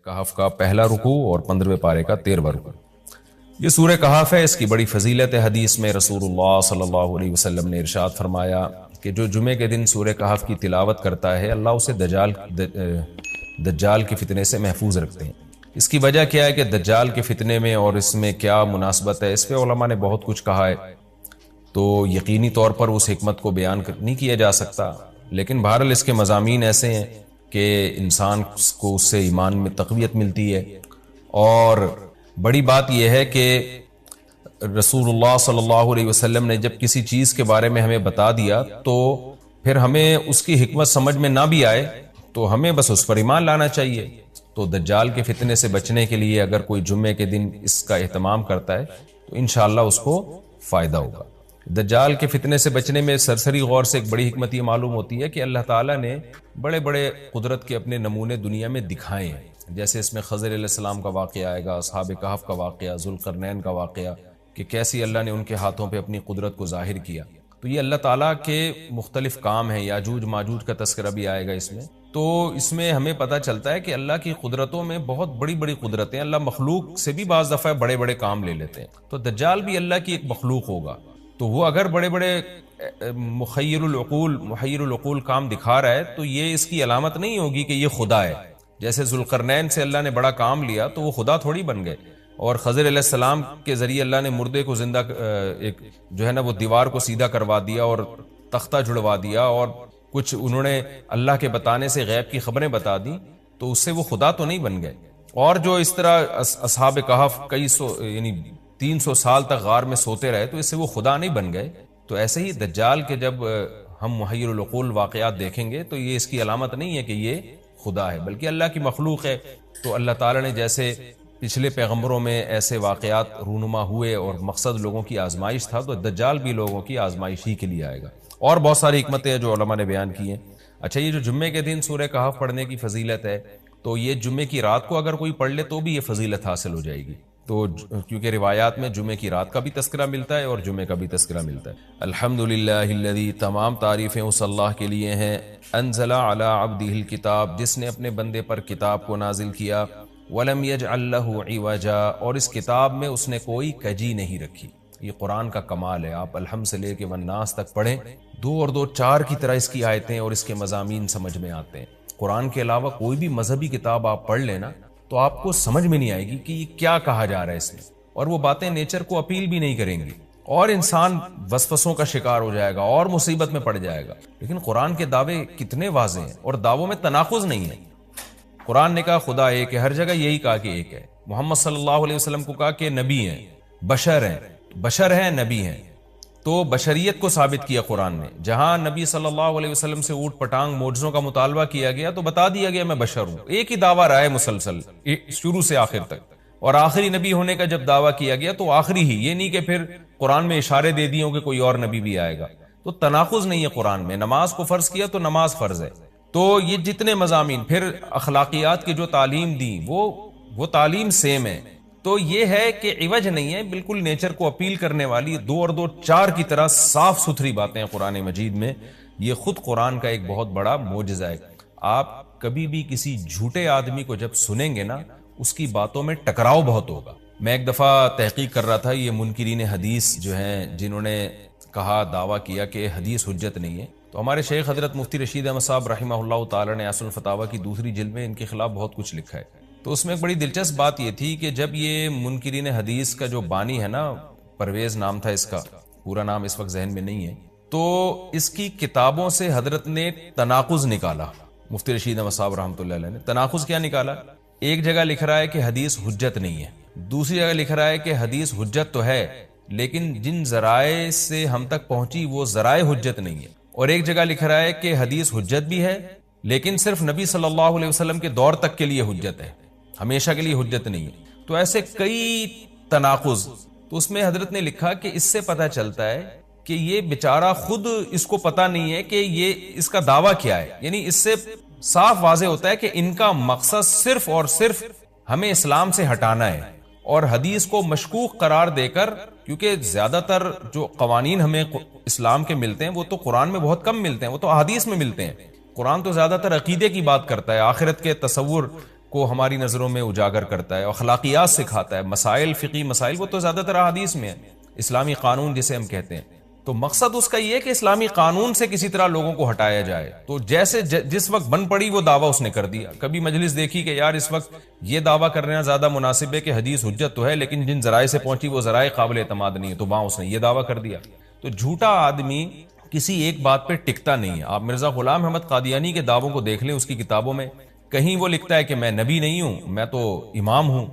کہف کا پہلا رکوع اور 15ویں پارے کا 13واں رکوع۔ یہ سورہ کہف ہے، اس کی بڑی فضیلت ہے۔ حدیث میں رسول اللہ صلی اللہ علیہ وسلم نے ارشاد فرمایا کہ جو جمعے کے دن سورہ کہف کی تلاوت کرتا ہے اللہ اسے دجال کے فتنے سے محفوظ رکھتے ہیں۔ اس کی وجہ کیا ہے کہ دجال کے فتنے میں اور اس میں کیا مناسبت ہے، اس پہ علماء نے بہت کچھ کہا ہے، تو یقینی طور پر اس حکمت کو بیان نہیں کیا جا سکتا، لیکن بہرحال اس کے مضامین ایسے ہیں کہ انسان کو اس سے ایمان میں تقویت ملتی ہے۔ اور بڑی بات یہ ہے کہ رسول اللہ صلی اللہ علیہ وسلم نے جب کسی چیز کے بارے میں ہمیں بتا دیا تو پھر ہمیں اس کی حکمت سمجھ میں نہ بھی آئے تو ہمیں بس اس پر ایمان لانا چاہیے۔ تو دجال کے فتنے سے بچنے کے لیے اگر کوئی جمعے کے دن اس کا اہتمام کرتا ہے تو انشاءاللہ اس کو فائدہ ہوگا۔ دجال کے فتنے سے بچنے میں سرسری غور سے ایک بڑی حکمت یہ معلوم ہوتی ہے کہ اللہ تعالیٰ نے بڑے بڑے قدرت کے اپنے نمونے دنیا میں دکھائے ہیں، جیسے اس میں خضر علیہ السلام کا واقعہ آئے گا، اصحاب کہف کا واقعہ، ذوالقرنین کا واقعہ، کہ کیسی اللہ نے ان کے ہاتھوں پہ اپنی قدرت کو ظاہر کیا۔ تو یہ اللہ تعالیٰ کے مختلف کام ہیں۔ یاجوج ماجوج کا تذکرہ بھی آئے گا اس میں، تو اس میں ہمیں پتہ چلتا ہے کہ اللہ کی قدرتوں میں بہت بڑی بڑی قدرتیں، اللہ مخلوق سے بھی بعض دفعہ بڑے بڑے کام لے لیتے ہیں۔ تو دجال بھی اللہ کی ایک مخلوق ہوگا، تو وہ اگر بڑے بڑے محیر العقول کام دکھا رہا ہے تو یہ اس کی علامت نہیں ہوگی کہ یہ خدا ہے۔ جیسے ذوالقرنین سے اللہ نے بڑا کام لیا تو وہ خدا تھوڑی بن گئے، اور خضر علیہ السلام کے ذریعے اللہ نے مردے کو زندہ ایک جو ہے نا وہ دیوار کو سیدھا کروا دیا اور تختہ جڑوا دیا، اور کچھ انہوں نے اللہ کے بتانے سے غیب کی خبریں بتا دی، تو اس سے وہ خدا تو نہیں بن گئے۔ اور جو اس طرح اصحاب کہف کئی سو یعنی 300 سال تک غار میں سوتے رہے تو اس سے وہ خدا نہیں بن گئے۔ تو ایسے ہی دجال کے جب ہم محیر العقول واقعات دیکھیں گے تو یہ اس کی علامت نہیں ہے کہ یہ خدا ہے، بلکہ اللہ کی مخلوق ہے۔ تو اللہ تعالیٰ نے جیسے پچھلے پیغمبروں میں ایسے واقعات رونما ہوئے اور مقصد لوگوں کی آزمائش تھا، تو دجال بھی لوگوں کی آزمائش ہی کے لیے آئے گا۔ اور بہت ساری حکمتیں ہیں جو علماء نے بیان کی ہیں۔ اچھا، یہ جو جمعے کے دن سورہ کہف پڑھنے کی فضیلت ہے، تو یہ جمعے کی رات کو اگر کوئی پڑھ لے تو بھی یہ فضیلت حاصل ہو جائے گی، تو کیونکہ روایات میں جمعے کی رات کا بھی تذکرہ ملتا ہے اور جمعے کا بھی تذکرہ ملتا ہے۔ الحمدللہ الذی، تمام تعریفیں اس اللہ کے لیے ہیں، انزل علی عبدہ الکتاب، جس نے اپنے بندے پر کتاب کو نازل کیا، ولم یجعل لہ عوجا، اور اس کتاب میں اس نے کوئی کجی نہیں رکھی۔ یہ قرآن کا کمال ہے۔ آپ الحمد سے لے کے والناس تک پڑھیں، 2 اور 2 4 کی طرح اس کی آیتیں اور اس کے مضامین سمجھ میں آتے ہیں۔ قرآن کے علاوہ کوئی بھی مذہبی کتاب آپ پڑھ لینا تو آپ کو سمجھ میں نہیں آئے گی کہ یہ کیا کہا جا رہا ہے اس میں، اور وہ باتیں نیچر کو اپیل بھی نہیں کریں گی، اور انسان وسوسوں کا شکار ہو جائے گا اور مصیبت میں پڑ جائے گا۔ لیکن قرآن کے دعوے کتنے واضح ہیں، اور دعووں میں تناقض نہیں ہے۔ قرآن نے کہا خدا ایک ہے، ہر جگہ یہی کہا کہ ایک ہے۔ محمد صلی اللہ علیہ وسلم کو کہا کہ نبی ہیں، بشر ہیں، نبی ہیں، تو بشریت کو ثابت کیا قرآن نے۔ جہاں نبی صلی اللہ علیہ وسلم سے اوٹ پٹانگ معجزوں کا مطالبہ کیا گیا تو بتا دیا گیا میں بشر ہوں۔ ایک ہی دعویٰ رہا ہے مسلسل شروع سے آخر تک، اور آخری نبی ہونے کا جب دعویٰ کیا گیا تو آخری ہی، یہ نہیں کہ پھر قرآن میں اشارے دے دیے ہوں کہ کوئی اور نبی بھی آئے گا۔ تو تناقض نہیں ہے قرآن میں۔ نماز کو فرض کیا تو نماز فرض ہے۔ تو یہ جتنے مضامین، پھر اخلاقیات کی جو تعلیم دی وہ تعلیم سیم ہے۔ تو یہ ہے کہ عوج نہیں ہے، بالکل نیچر کو اپیل کرنے والی 2 اور 2 4 کی طرح صاف ستھری باتیں ہیں قرآن مجید میں۔ یہ خود قرآن کا ایک بہت بڑا معجزہ ہے۔ آپ کبھی بھی کسی جھوٹے آدمی کو جب سنیں گے نا، اس کی باتوں میں ٹکراؤ بہت ہوگا۔ میں ایک دفعہ تحقیق کر رہا تھا، یہ منکرین حدیث جو ہیں جنہوں نے کہا، دعویٰ کیا کہ حدیث حجت نہیں ہے، تو ہمارے شیخ حضرت مفتی رشید احمد صاحب رحمہ اللہ تعالی نے اصل الفتاویٰ کی 2 جلد میں ان کے خلاف بہت کچھ لکھا ہے۔ تو اس میں ایک بڑی دلچسپ بات یہ تھی کہ جب یہ منکرین حدیث کا جو بانی ہے نا، پرویز نام تھا اس کا، پورا نام اس وقت ذہن میں نہیں ہے، تو اس کی کتابوں سے حضرت نے تناقض نکالا۔ مفتی رشید احمد صاحب رحمۃ اللہ علیہ نے تناقض کیا نکالا؟ ایک جگہ لکھ رہا ہے کہ حدیث حجت نہیں ہے، دوسری جگہ لکھ رہا ہے کہ حدیث حجت تو ہے لیکن جن ذرائع سے ہم تک پہنچی وہ ذرائع حجت نہیں ہے، اور ایک جگہ لکھ رہا ہے کہ حدیث حجت بھی ہے لیکن صرف نبی صلی اللہ علیہ وسلم کے دور تک کے لیے حجت ہے، ہمیشہ کے لیے حجت نہیں ہے۔ تو ایسے کئی تناقض۔ تو اس میں حضرت نے لکھا کہ اس سے پتہ چلتا ہے کہ یہ بیچارہ خود اس کو پتہ نہیں ہے کہ یہ اس کا دعویٰ کیا ہے، یعنی اس سے صاف واضح ہوتا ہے کہ ان کا مقصد صرف اور صرف ہمیں اسلام سے ہٹانا ہے، اور حدیث کو مشکوک قرار دے کر، کیونکہ زیادہ تر جو قوانین ہمیں اسلام کے ملتے ہیں وہ تو قرآن میں بہت کم ملتے ہیں، وہ تو احادیث میں ملتے ہیں۔ قرآن تو زیادہ تر عقیدے کی بات کرتا ہے، آخرت کے تصور کو ہماری نظروں میں اجاگر کرتا ہے، اخلاقیات سکھاتا ہے، مسائل، فقی مسائل، وہ تو زیادہ تر احادیث میں ہے، اسلامی قانون جسے ہم کہتے ہیں۔ تو مقصد اس کا یہ ہے کہ اسلامی قانون سے کسی طرح لوگوں کو ہٹایا جائے۔ تو جیسے جس وقت بن پڑی وہ دعویٰ اس نے کر دیا۔ کبھی مجلس دیکھی کہ یار اس وقت یہ دعویٰ کرنا زیادہ مناسب ہے کہ حدیث حجت تو ہے لیکن جن ذرائع سے پہنچی وہ ذرائع قابل اعتماد نہیں ہے، تو وہاں اس نے یہ دعویٰ کر دیا۔ تو جھوٹا آدمی کسی ایک بات پہ ٹکتا نہیں ہے۔ آپ مرزا غلام احمد قادیانی کے دعووں کو دیکھ لیں، اس کی کتابوں میں کہیں وہ لکھتا ہے کہ میں نبی نہیں ہوں، میں تو امام ہوں،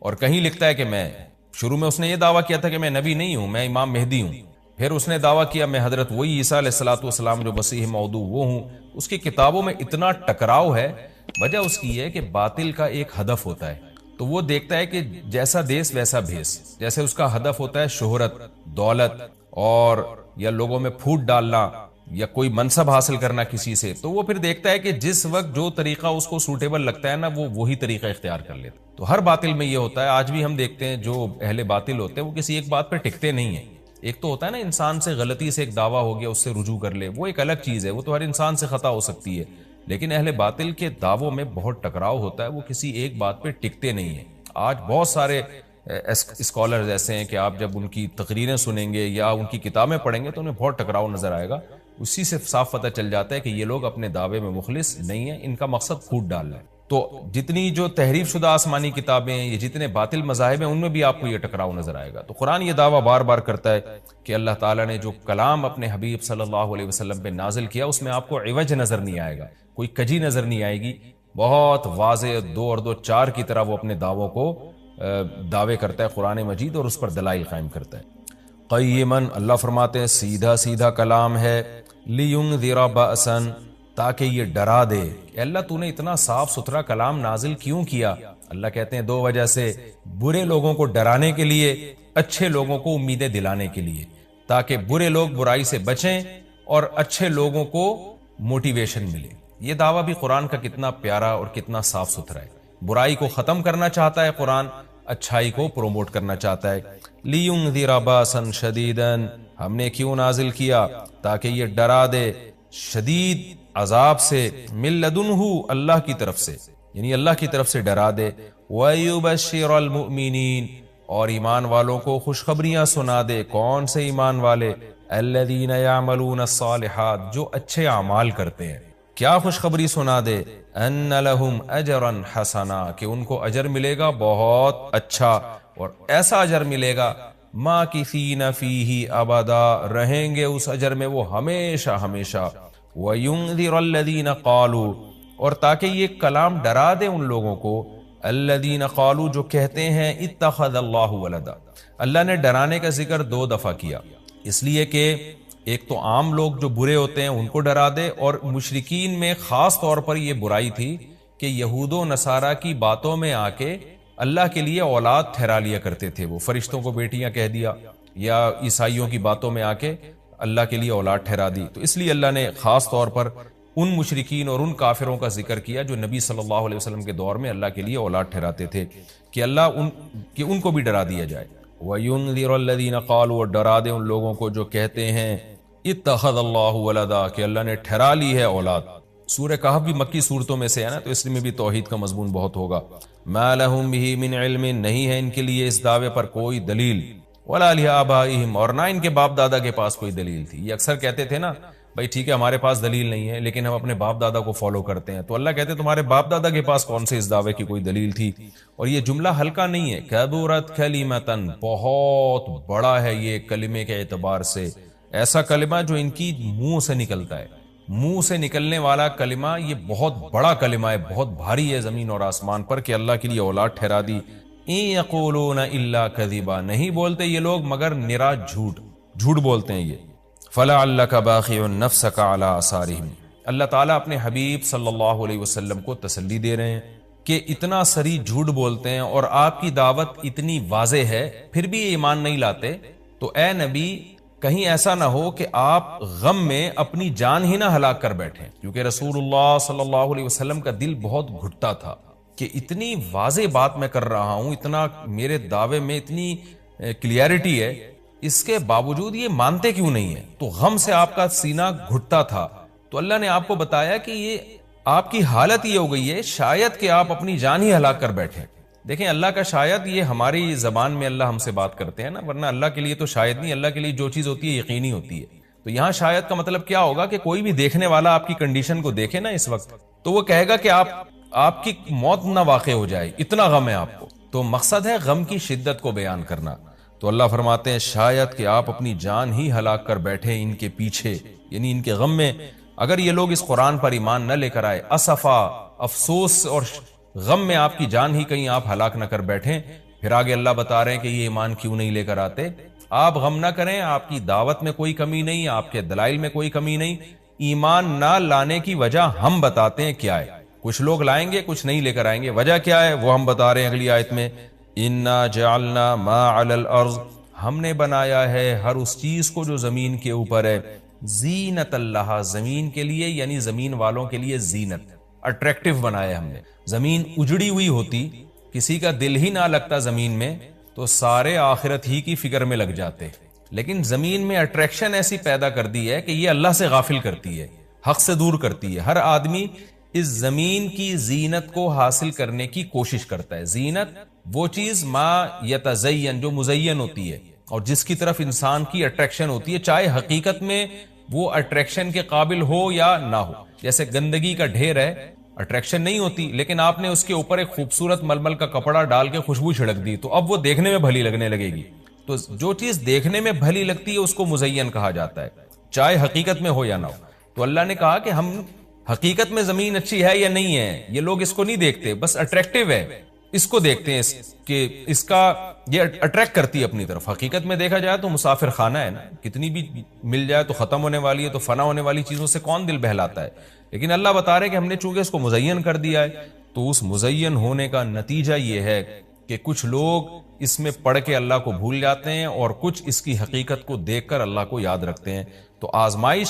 اور کہیں لکھتا ہے کہ میں، شروع میں اس نے یہ دعویٰ کیا تھا کہ میں نبی نہیں ہوں، میں امام مہدی ہوں، پھر اس نے دعویٰ کیا میں حضرت وہی عیسیٰ علیہ الصلوۃ والسلام جو مسیح موعود وہ ہوں۔ اس کی کتابوں میں اتنا ٹکراؤ ہے، وجہ اس کی ہے کہ باطل کا ایک ہدف ہوتا ہے، تو وہ دیکھتا ہے کہ جیسا دیس ویسا بھیس۔ جیسے اس کا ہدف ہوتا ہے شہرت، دولت، اور یا لوگوں میں پھوٹ ڈالنا یا کوئی منصب حاصل کرنا کسی سے، تو وہ پھر دیکھتا ہے کہ جس وقت جو طریقہ اس کو سوٹیبل لگتا ہے نا، وہ وہی طریقہ اختیار کر لیتا ہے۔ تو ہر باطل میں یہ ہوتا ہے۔ آج بھی ہم دیکھتے ہیں جو اہل باطل ہوتے ہیں وہ کسی ایک بات پہ ٹکتے نہیں ہیں۔ ایک تو ہوتا ہے نا انسان سے غلطی سے ایک دعویٰ ہو گیا اس سے رجوع کر لے، وہ ایک الگ چیز ہے، وہ تو ہر انسان سے خطا ہو سکتی ہے، لیکن اہل باطل کے دعووں میں بہت ٹکراؤ ہوتا ہے، وہ کسی ایک بات پہ ٹکتے نہیں ہیں۔ آج بہت سارے اسکالرز ایسے ہیں کہ آپ جب ان کی تقریریں سنیں گے یا ان کی کتابیں پڑھیں گے تو انہیں بہت ٹکراؤ نظر آئے گا۔ اسی سے صاف پتہ چل جاتا ہے کہ یہ لوگ اپنے دعوے میں مخلص نہیں ہیں، ان کا مقصد پھوٹ ڈالنا ہے۔ تو جتنی جو تحریف شدہ آسمانی کتابیں ہیں، یہ جتنے باطل مذاہب ہیں، ان میں بھی آپ کو یہ ٹکراؤ نظر آئے گا۔ تو قرآن یہ دعویٰ بار بار کرتا ہے کہ اللہ تعالیٰ نے جو کلام اپنے حبیب صلی اللہ علیہ وسلم پہ نازل کیا اس میں آپ کو عوج نظر نہیں آئے گا، کوئی کجی نظر نہیں آئے گی، بہت واضح 2 اور 2 4 کی طرح وہ اپنے دعووں کو دعوے کرتا ہے قرآن مجید، اور اس پر دلائل قائم کرتا ہے۔ قیمن، اللہ فرماتے ہیں سیدھا سیدھا کلام ہے، لینذر بأسا، تاکہ یہ ڈرا دے۔ کہ اللہ تو نے اتنا صاف ستھرا کلام نازل کیوں کیا؟ اللہ کہتے ہیں 2 وجہ سے، برے لوگوں کو ڈرانے کے لیے، اچھے لوگوں کو امیدیں دلانے کے لیے، تاکہ برے لوگ برائی سے بچیں اور اچھے لوگوں کو موٹیویشن ملے۔ یہ دعویٰ بھی قرآن کا کتنا پیارا اور کتنا صاف ستھرا ہے۔ برائی کو ختم کرنا چاہتا ہے قرآن، اچھائی کو پروموٹ کرنا چاہتا ہے۔ لِيُنذِرَ بَأْسًا شَدِيدًا، ہم نے کیوں نازل کیا؟ تاکہ یہ ڈرا دے شدید عذاب سے، مِن لَدُنْہُ، اللہ کی طرف سے، یعنی اللہ کی طرف سے ڈرا دے۔ وَيُبَشِّرَ الْمُؤْمِنِينَ، اور ایمان والوں کو خوشخبریاں سنا دے۔ کون سے ایمان والے؟ الَّذِينَ يَعْمَلُونَ الصَّالِحَاتِ، جو اچھے اعمال کرتے ہیں۔ کیا خوشخبری سنا دے؟ ان لہم اجرا حسنا، کہ ان کو اجر ملے گا بہت اچھا، اور ایسا اجر ملے گا ماکثین فیہ ابدا، رہیں گے اس اجر میں وہ ہمیشہ ہمیشہ۔ وینذر الذین قالوا، اور تاکہ یہ کلام ڈرا دے ان لوگوں کو، الذین قالوا، جو کہتے ہیں اتخذ اللہ ولدا۔ اللہ نے ڈرانے کا ذکر 2 دفعہ کیا، اس لیے کہ ایک تو عام لوگ جو برے ہوتے ہیں ان کو ڈرا دے، اور مشرکین میں خاص طور پر یہ برائی تھی کہ یہود و نصارہ کی باتوں میں آ کے اللہ کے لیے اولاد ٹھہرا لیا کرتے تھے، وہ فرشتوں کو بیٹیاں کہہ دیا، یا عیسائیوں کی باتوں میں آ کے اللہ کے لیے اولاد ٹھہرا دی۔ تو اس لیے اللہ نے خاص طور پر ان مشرکین اور ان کافروں کا ذکر کیا جو نبی صلی اللہ علیہ وسلم کے دور میں اللہ کے لیے اولاد ٹھہراتے تھے، کہ ان کو بھی ڈرا دیا جائے۔ وَيُنذِرَ الَّذِينَ قَالُوا، اور ڈرا دے ان لوگوں کو جو کہتے ہیں اتخذ اللہ ولدا، کہ اللہ نے ٹھہرا لی ہے اولاد۔ سورہ کہف بھی مکی صورتوں میں سے ہے نا، تو اس میں بھی توحید کا مضمون بہت ہوگا۔ ما لہم بہ من علم، نہیں ہے ان کے لیے اس دعوے پر کوئی دلیل، ولا لآبائہم، اور نہ ان کے باپ دادا کے پاس کوئی دلیل تھی۔ یہ اکثر کہتے تھے نا بھائی ٹھیک ہے ہمارے پاس دلیل نہیں ہے لیکن ہم اپنے باپ دادا کو فالو کرتے ہیں، تو اللہ کہتے ہیں تمہارے باپ دادا کے پاس کون سے اس دعوے کی کوئی دلیل تھی؟ اور یہ جملہ ہلکا نہیں ہے، کبرت کلمتن، بہت بڑا ہے یہ کلمے کے اعتبار سے، ایسا کلمہ جو ان کی منہ سے نکلتا ہے، منہ سے نکلنے والا کلمہ یہ بہت بڑا کلمہ ہے، بہت بھاری ہے زمین اور آسمان پر، کہ اللہ کے لیے اولاد ٹھہرا دی۔ ان یقولون الا کذبا، نہیں بولتے یہ لوگ مگر نرا جھوٹ بولتے ہیں یہ۔ فلعلک باخع نفسک علی آثارہم، اللہ تعالیٰ اپنے حبیب صلی اللہ علیہ وسلم کو تسلی دے رہے ہیں کہ اتنا سری جھوٹ بولتے ہیں اور آپ کی دعوت اتنی واضح ہے پھر بھی ایمان نہیں لاتے، تو اے نبی کہیں ایسا نہ ہو کہ آپ غم میں اپنی جان ہی نہ ہلاک کر بیٹھیں، کیونکہ رسول اللہ صلی اللہ علیہ وسلم کا دل بہت گھٹتا تھا کہ اتنی واضح بات میں کر رہا ہوں، اتنا میرے دعوے میں اتنی کلیئرٹی ہے، اس کے باوجود یہ مانتے کیوں نہیں ہیں؟ تو غم سے آپ کا سینہ گھٹتا تھا، تو اللہ نے آپ کو بتایا کہ یہ آپ کی حالت یہ ہو گئی ہے شاید کہ آپ اپنی جان ہی ہلاک کر بیٹھے. دیکھیں اللہ کا شاید یہ ہماری زبان میں اللہ ہم سے بات کرتے ہیں نا، ورنہ اللہ کے لیے تو شاید نہیں، اللہ کے لیے جو چیز ہوتی ہے یقینی ہوتی ہے. تو یہاں شاید کا مطلب کیا ہوگا کہ کوئی بھی دیکھنے والا آپ کی کنڈیشن کو دیکھے نا اس وقت تو وہ کہے گا کہ آپ کی موت نہ واقع ہو جائے، اتنا غم ہے آپ کو. تو مقصد ہے غم کی شدت کو بیان کرنا. تو اللہ فرماتے ہیں شاید کہ آپ اپنی جان ہی ہلاک کر بیٹھے ان کے پیچھے، یعنی ان کے غم میں. اگر یہ لوگ اس قرآن پر ایمان نہ لے کر آئے، اسفا، افسوس اور غم میں آپ کی جان ہی کہیں آپ ہلاک نہ کر بیٹھیں. پھر آگے اللہ بتا رہے ہیں کہ یہ ایمان کیوں نہیں لے کر آتے. آپ غم نہ کریں، آپ کی دعوت میں کوئی کمی نہیں، آپ کے دلائل میں کوئی کمی نہیں. ایمان نہ لانے کی وجہ ہم بتاتے ہیں کیا ہے. کچھ لوگ لائیں گے، کچھ نہیں لے کر آئیں گے. وجہ کیا ہے وہ ہم بتا رہے ہیں اگلی آیت میں. انا جعلنا ما علی الارض، ہم نے بنایا ہے ہر اس چیز کو جو زمین کے اوپر ہے، زینت اللہ، زمین کے لیے، یعنی زمین والوں کے لیے زینت، اٹریکٹیو بنایا ہم نے. زمین اجڑی ہوئی ہوتی، کسی کا دل ہی نہ لگتا زمین میں، تو سارے آخرت ہی کی فکر میں لگ جاتے. لیکن زمین میں اٹریکشن ایسی پیدا کر دی ہے کہ یہ اللہ سے غافل کرتی ہے، حق سے دور کرتی ہے. ہر آدمی اس زمین کی زینت کو حاصل کرنے کی کوشش کرتا ہے. زینت وہ چیز ما یتزین، جو مزین ہوتی ہے اور جس کی طرف انسان کی اٹریکشن ہوتی ہے، چاہے حقیقت میں وہ اٹریکشن کے قابل ہو یا نہ ہو. جیسے گندگی کا ڈھیر ہے، اٹریکشن نہیں ہوتی، لیکن آپ نے اس کے اوپر ایک خوبصورت ململ کا کپڑا ڈال کے خوشبو چھڑک دی تو اب وہ دیکھنے میں بھلی لگنے لگے گی. تو جو چیز دیکھنے میں بھلی لگتی ہے اس کو مزین کہا جاتا ہے، چاہے حقیقت میں ہو یا نہ ہو. تو اللہ نے کہا کہ ہم حقیقت میں زمین اچھی ہے یا نہیں ہے یہ لوگ اس کو نہیں دیکھتے، بس اٹریکٹیو ہے اس کو دیکھتے ہیں کہ اس کا یہ اٹریکٹ کرتی ہے اپنی طرف. حقیقت میں دیکھا جائے تو مسافر خانہ ہے نا، کتنی بھی مل جائے تو ختم ہونے والی ہے، تو فنا ہونے والی چیزوں سے کون دل بہلاتا ہے. لیکن اللہ بتا رہے کہ ہم نے چونکہ اس کو مزین کر دیا ہے، تو اس مزین ہونے کا نتیجہ یہ ہے کہ کچھ لوگ اس میں پڑھ کے اللہ کو بھول جاتے ہیں اور کچھ اس کی حقیقت کو دیکھ کر اللہ کو یاد رکھتے ہیں. تو آزمائش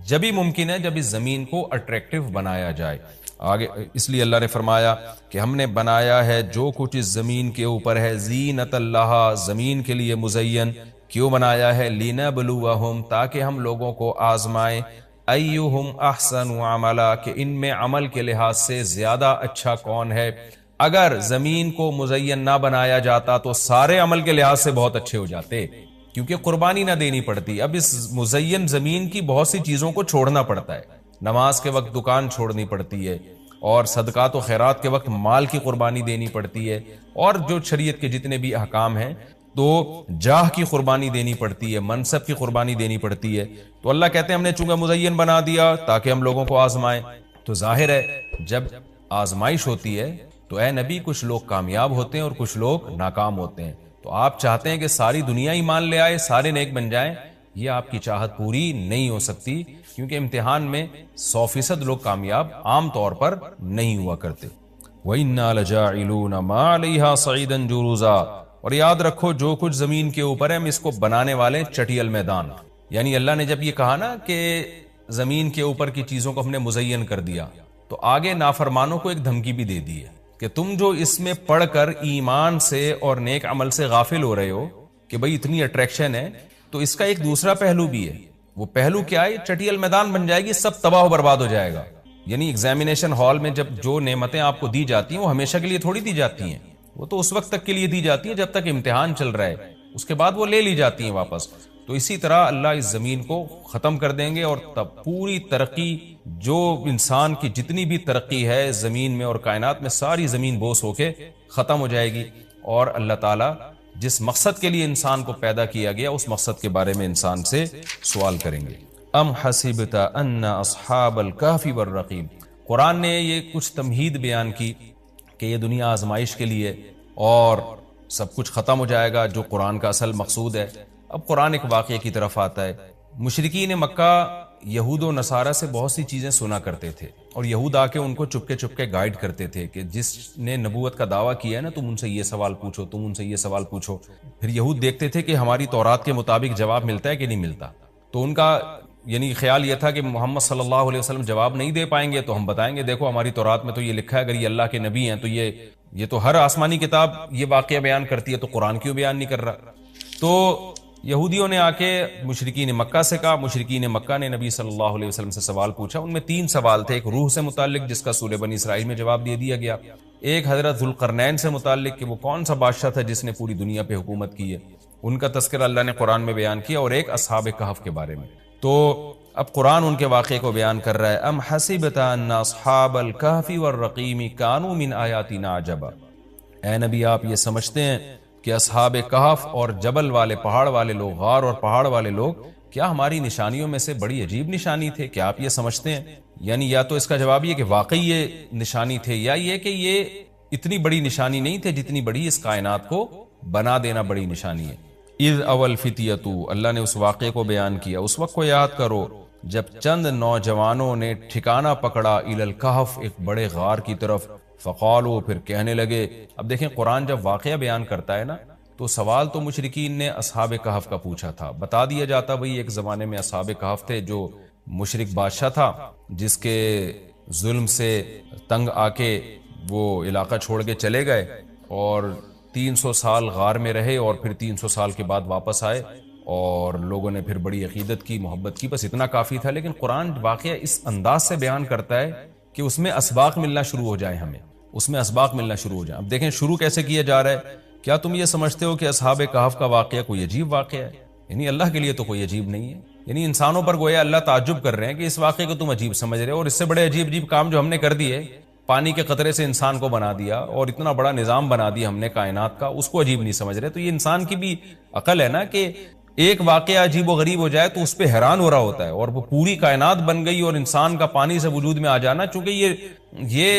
جبھی ممکن ہے جب اس زمین کو اٹریکٹیو بنایا جائے. آگے اس لیے اللہ نے فرمایا کہ ہم نے بنایا ہے جو کچھ اس زمین کے اوپر ہے زینت اللہ، زمین کے لیے مزین. کیوں بنایا ہے؟ لنبلوہم، تاکہ ہم لوگوں کو آزمائیں، ایہم احسن عملا، کہ ان میں عمل کے لحاظ سے زیادہ اچھا کون ہے. اگر زمین کو مزین نہ بنایا جاتا تو سارے عمل کے لحاظ سے بہت اچھے ہو جاتے، کیونکہ قربانی نہ دینی پڑتی. اب اس مزین زمین کی بہت سی چیزوں کو چھوڑنا پڑتا ہے. نماز کے وقت دکان چھوڑنی پڑتی ہے، اور صدقات و خیرات کے وقت مال کی قربانی دینی پڑتی ہے، اور جو شریعت کے جتنے بھی احکام ہیں تو جاہ کی قربانی دینی پڑتی ہے، منصب کی قربانی دینی پڑتی ہے. تو اللہ کہتے ہیں ہم نے چونکہ مزین بنا دیا تاکہ ہم لوگوں کو آزمائیں. تو ظاہر ہے جب آزمائش ہوتی ہے تو اے نبی کچھ لوگ کامیاب ہوتے ہیں اور کچھ لوگ ناکام ہوتے ہیں. تو آپ چاہتے ہیں کہ ساری دنیا ایمان لے آئے، سارے نیک بن جائیں، یہ آپ کی چاہت پوری نہیں ہو سکتی، کیونکہ امتحان میں 100% لوگ کامیاب عام طور پر نہیں ہوا کرتے. وَإِنَّا لَجَاعِلُونَ مَا عَلَيْهَا صَعِيدًا جُرُزًا، اور یاد رکھو جو کچھ زمین کے اوپر ہے ہم اس کو بنانے والے چٹیل میدان. یعنی اللہ نے جب یہ کہا نا کہ زمین کے اوپر کی چیزوں کو ہم نے مزین کر دیا، تو آگے نافرمانوں کو ایک دھمکی بھی دے دی ہے کہ تم جو اس میں پڑھ کر ایمان سے اور نیک عمل سے غافل ہو رہے ہو کہ بھئی اتنی اٹریکشن ہے، تو اس کا ایک دوسرا پہلو بھی ہے. وہ پہلو کیا ہے؟ چٹیل میدان بن جائے گی، سب تباہ و برباد ہو جائے گا. یعنی ایگزامینیشن ہال میں جب جو نعمتیں آپ کو دی جاتی ہیں وہ ہمیشہ کے لیے تھوڑی دی جاتی ہیں، وہ تو اس وقت تک کے لیے دی جاتی ہیں جب تک امتحان چل رہا ہے، اس کے بعد وہ لے لی جاتی ہیں واپس. تو اسی طرح اللہ اس زمین کو ختم کر دیں گے، اور تب پوری ترقی، جو انسان کی جتنی بھی ترقی ہے زمین میں اور کائنات میں، ساری زمین بوس ہو کے ختم ہو جائے گی. اور اللہ تعالیٰ جس مقصد کے لیے انسان کو پیدا کیا گیا اس مقصد کے بارے میں انسان سے سوال کریں گے. ام حسبت ان اصحاب الکہف والرقیم، قرآن نے یہ کچھ تمہید بیان کی کہ یہ دنیا آزمائش کے لیے اور سب کچھ ختم ہو جائے گا، جو قرآن کا اصل مقصود ہے. اب قرآن ایک واقعے کی طرف آتا ہے. مشرکین مکہ یہود و نصارہ سے بہت سی چیزیں سنا کرتے تھے، اور یہود آ کے ان کو چپ کے گائیڈ کرتے تھے کہ جس نے نبوت کا دعویٰ کیا ہے نا، تم ان سے یہ سوال پوچھو، تم ان سے یہ سوال پوچھو. پھر یہود دیکھتے تھے کہ ہماری تورات کے مطابق جواب ملتا ہے کہ نہیں ملتا. تو ان کا یعنی خیال یہ تھا کہ محمد صلی اللہ علیہ وسلم جواب نہیں دے پائیں گے تو ہم بتائیں گے دیکھو ہماری تورات میں تو یہ لکھا ہے، اگر یہ اللہ کے نبی ہیں تو یہ تو ہر آسمانی کتاب یہ واقعہ بیان کرتی ہے، تو قرآن کیوں بیان نہیں کر رہا. تو یہودیوں نے آ کے مشرکین مکہ سے کہا، مشرکین مکہ نے نبی صلی اللہ علیہ وسلم سے سوال پوچھا. ان میں 3 سوال تھے. ایک روح سے متعلق جس کا سورہ بنی اسرائیل میں جواب دے دیا گیا، ایک حضرت ذوالقرنین سے متعلق کہ وہ کون سا بادشاہ تھا جس نے پوری دنیا پہ حکومت کی ہے، ان کا تذکرہ اللہ نے قرآن میں بیان کیا، اور ایک اصحاب کہف کے بارے میں. تو اب قرآن ان کے واقعے کو بیان کر رہا ہے. ام حسبت ان اصحاب الکہف والرقیم کانوا من آیاتنا عجبا. اے نبی آپ یہ سمجھتے ہیں کہ اصحاب کہف اور جبل والے پہاڑ والے لوگ، غار اور پہاڑ والے لوگ کیا ہماری نشانیوں میں سے بڑی عجیب نشانی تھے؟ کیا آپ یہ سمجھتے ہیں؟ یعنی یا تو اس کا جواب یہ کہ واقعی یہ نشانی تھے، یا یہ کہ یہ اتنی بڑی نشانی نہیں تھے جتنی بڑی اس کائنات کو بنا دینا بڑی نشانی ہے. اذ اول فتیتو، اللہ نے اس واقعے کو بیان کیا. اس وقت کو یاد کرو جب چند نوجوانوں نے ٹھکانہ پکڑا الی الکہف، ایک بڑے غار کی طرف. فقالو، پھر کہنے لگے. اب دیکھیں قرآن جب واقعہ بیان کرتا ہے نا تو سوال تو مشرکین نے اصحاب کہف کا پوچھا تھا، بتا دیا جاتا بھئی ایک زمانے میں اصحاب کہف تھے جو مشرک بادشاہ تھا جس کے ظلم سے تنگ آ کے وہ علاقہ چھوڑ کے چلے گئے اور 300 سال غار میں رہے، اور پھر 300 سال کے بعد واپس آئے اور لوگوں نے پھر بڑی عقیدت کی، محبت کی. بس اتنا کافی تھا. لیکن قرآن واقعہ اس انداز سے بیان کرتا ہے کہ اس میں اسباق ملنا شروع ہو جائے، ہمیں اس میں اسباق ملنا شروع ہو جائیں. اب دیکھیں شروع کیسے کیا جا رہا ہے. کیا تم یہ سمجھتے ہو کہ اصحاب کہف کا واقعہ کوئی عجیب واقعہ ہے؟ یعنی اللہ کے لیے تو کوئی عجیب نہیں ہے. یعنی انسانوں پر گویا اللہ تعجب کر رہے ہیں کہ اس واقعے کو تم عجیب سمجھ رہے ہو، اور اس سے بڑے عجیب کام جو ہم نے کر دیے، پانی کے قطرے سے انسان کو بنا دیا اور اتنا بڑا نظام بنا دیا ہم نے کائنات کا، اس کو عجیب نہیں سمجھ رہے. تو یہ انسان کی بھی عقل ہے نا کہ ایک واقعہ عجیب و غریب ہو جائے تو اس پہ حیران ہو رہا ہوتا ہے، اور وہ پوری کائنات بن گئی اور انسان کا پانی سے وجود میں آ جانا، چونکہ یہ